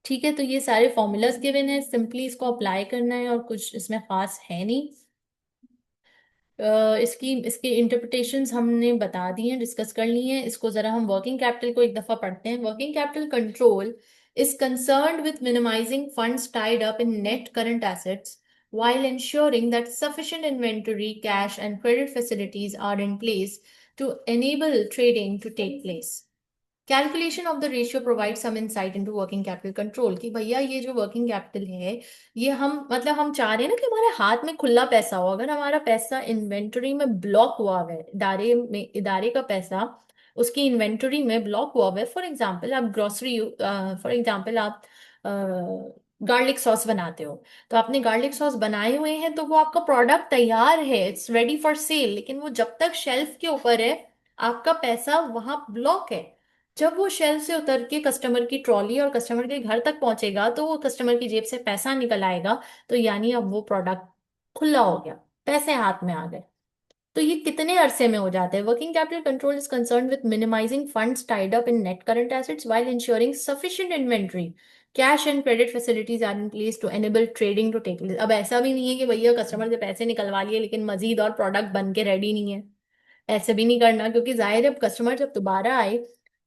ठीक है, तो ये सारे फॉर्मूलाज गिवन है, सिंपली इसको अप्लाई करना है, और कुछ इसमें खास है नहीं। इसकी इसके इंटरप्रिटेशंस हमने बता दी हैं, डिस्कस कर ली हैं। इसको जरा हम वर्किंग कैपिटल को एक दफा पढ़ते हैं। Working capital control is concerned with minimizing funds tied up in net current assets while ensuring that sufficient inventory, cash, and credit facilities are in place to enable trading to take place. Calculation of the ratio provide some insight into working capital control, कि भैया ये जो वर्किंग कैपिटल है, ये हम मतलब हम चाह रहे हैं ना कि हमारे हाथ में खुला पैसा हो। अगर हमारा पैसा इन्वेंटरी में ब्लॉक हुआ हुआ है, इदारे का पैसा उसकी इन्वेंटरी में ब्लॉक हुआ हुआ है, फॉर एग्जाम्पल आप ग्रोसरी, फॉर एग्जाम्पल आप गार्लिक सॉस बनाते हो, तो आपने गार्लिक सॉस बनाए हुए हैं, तो वो आपका प्रोडक्ट तैयार है, इट्स रेडी फॉर सेल, लेकिन वो जब तक शेल्फ के ऊपर है आपका पैसा वहां ब्लॉक है। जब वो शेल्फ से उतर के कस्टमर की ट्रॉली और कस्टमर के घर तक पहुंचेगा तो वो कस्टमर की जेब से पैसा निकल आएगा, तो यानी अब वो प्रोडक्ट खुला हो गया, पैसे हाथ में आ गए। तो ये कितने अरसे में हो जाते हैं? Working capital control is concern with minimizing funds tied up in net current assets while ensuring sufficient inventory, cash and credit facilities are in place to enable trading to take place. अब ऐसा भी नहीं है कि भैया कस्टमर से पैसे निकलवा लिए लेकिन मजीद और प्रोडक्ट बन के रेडी नहीं है। ऐसे भी नहीं करना, क्योंकि जाहिर है अब कस्टमर जब दोबारा आए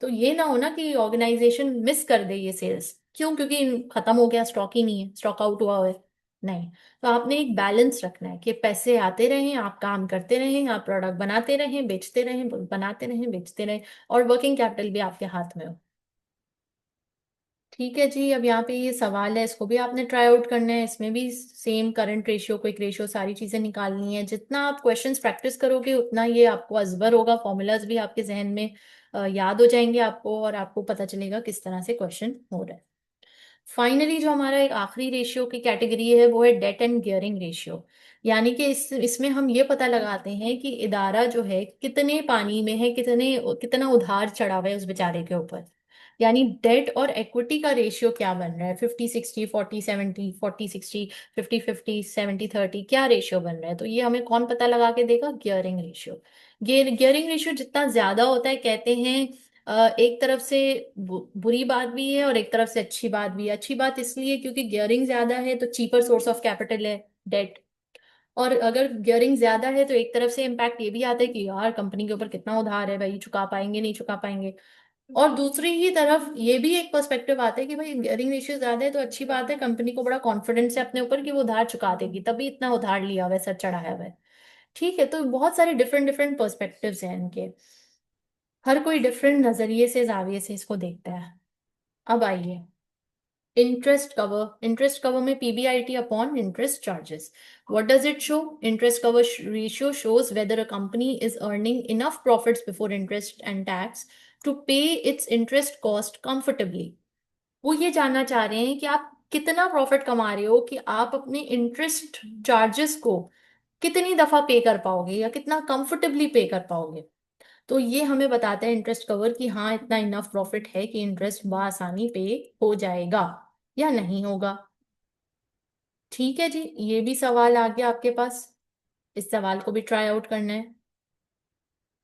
तो ये ना हो ना कि ऑर्गेनाइजेशन मिस कर दे ये सेल्स, क्यों? क्योंकि खत्म हो गया, स्टॉक ही नहीं है, स्टॉक आउट हुआ है। नहीं। तो आपने एक बैलेंस रखना है कि पैसे आते रहें, आप काम करते रहें, आप प्रोडक्ट बनाते रहें, बेचते रहें, बनाते रहें, बेचते रहें, और वर्किंग कैपिटल भी आपके हाथ में हो। ठीक है जी। अब यहाँ पे ये सवाल है, इसको भी आपने ट्राई आउट करना है। इसमें भी same current ratio, quick ratio, सारी चीजें निकालनी है। जितना आप क्वेश्चंस प्रैक्टिस करोगे उतना ये आपको अजबर होगा, फॉर्मूलाज भी आपके जहन में याद हो जाएंगे आपको, और आपको पता चलेगा किस तरह से क्वेश्चन हो रहा है। फाइनली जो हमारा एक आखिरी रेशियो की कैटेगरी है वो है डेट एंड गियरिंग रेशियो। यानी कि इसमें हम ये पता लगाते हैं कि इदारा जो है कितने पानी में है, कितना उधार चढ़ा हुआ है उस बेचारे के ऊपर। यानी डेट और इक्विटी का रेशियो क्या बन रहा है, 50-60, 40-70, 40-60, 50-50, 70-30, क्या रेशियो बन रहा है? तो ये हमें कौन पता लगा के देगा? Gearing ratio. गियरिंग रेशियो जितना ज्यादा होता है, कहते हैं एक तरफ से बुरी बात भी है और एक तरफ से अच्छी बात भी है। अच्छी बात इसलिए क्योंकि गियरिंग ज्यादा है तो चीपर सोर्स ऑफ कैपिटल है डेट। और अगर गियरिंग ज्यादा है तो एक तरफ से इम्पैक्ट ये भी आता है कि यार कंपनी के ऊपर कितना उधार है भाई, चुका पाएंगे नहीं चुका पाएंगे। और दूसरी ही तरफ ये भी एक पर्सपेक्टिव आता है कि भाई गियरिंग रेशियो ज्यादा है तो अच्छी बात है, कंपनी को बड़ा कॉन्फिडेंस है अपने ऊपर कि वो उधार चुका देगी, तभी इतना उधार लिया हुआ है, सर चढ़ाया हुआ है। ठीक है, तो बहुत सारे डिफरेंट डिफरेंट पर्सपेक्टिव्स हैं इनके। हर कोई डिफरेंट नजरिए से, जाविये से इसको देखता है। अब आइए, इंटरेस्ट कवर में PBIT upon interest charges. What does it show? Interest cover ratio shows whether a company is earning enough profits before interest and tax to pay its interest cost comfortably. वो ये जानना चाह रहे हैं कि आप कितना प्रॉफिट कमा रहे हो कि आप अपने इंटरेस्ट चार्जेस को कितनी दफा पे कर पाओगे या कितना कंफर्टेबली पे कर पाओगे। तो ये हमें बताता है इंटरेस्ट कवर कि हाँ इतना इनफ प्रॉफिट है कि इंटरेस्ट बआसानी पे हो जाएगा या नहीं होगा। ठीक है जी, ये भी सवाल आ गया आपके पास, इस सवाल को भी ट्राई आउट करना है।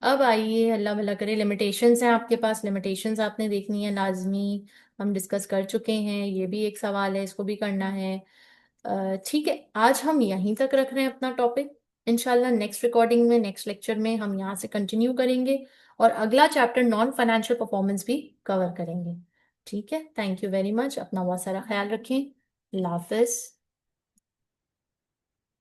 अब आइए, अल्लाह भला करे, लिमिटेशंस हैं आपके पास, लिमिटेशंस आपने देखनी है लाजमी। हम डिस्कस कर चुके हैं, ये भी एक सवाल है, इसको भी करना है। ठीक है, आज हम यहीं तक रख रहे हैं अपना टॉपिक। इंशाल्लाह नेक्स्ट रिकॉर्डिंग में, नेक्स्ट लेक्चर में हम यहाँ से कंटिन्यू करेंगे और अगला चैप्टर नॉन फाइनेंशियल परफॉर्मेंस भी कवर करेंगे। ठीक है, थैंक यू वेरी मच, अपना बहुत सारा ख्याल रखें। अल्लाह हाफिज।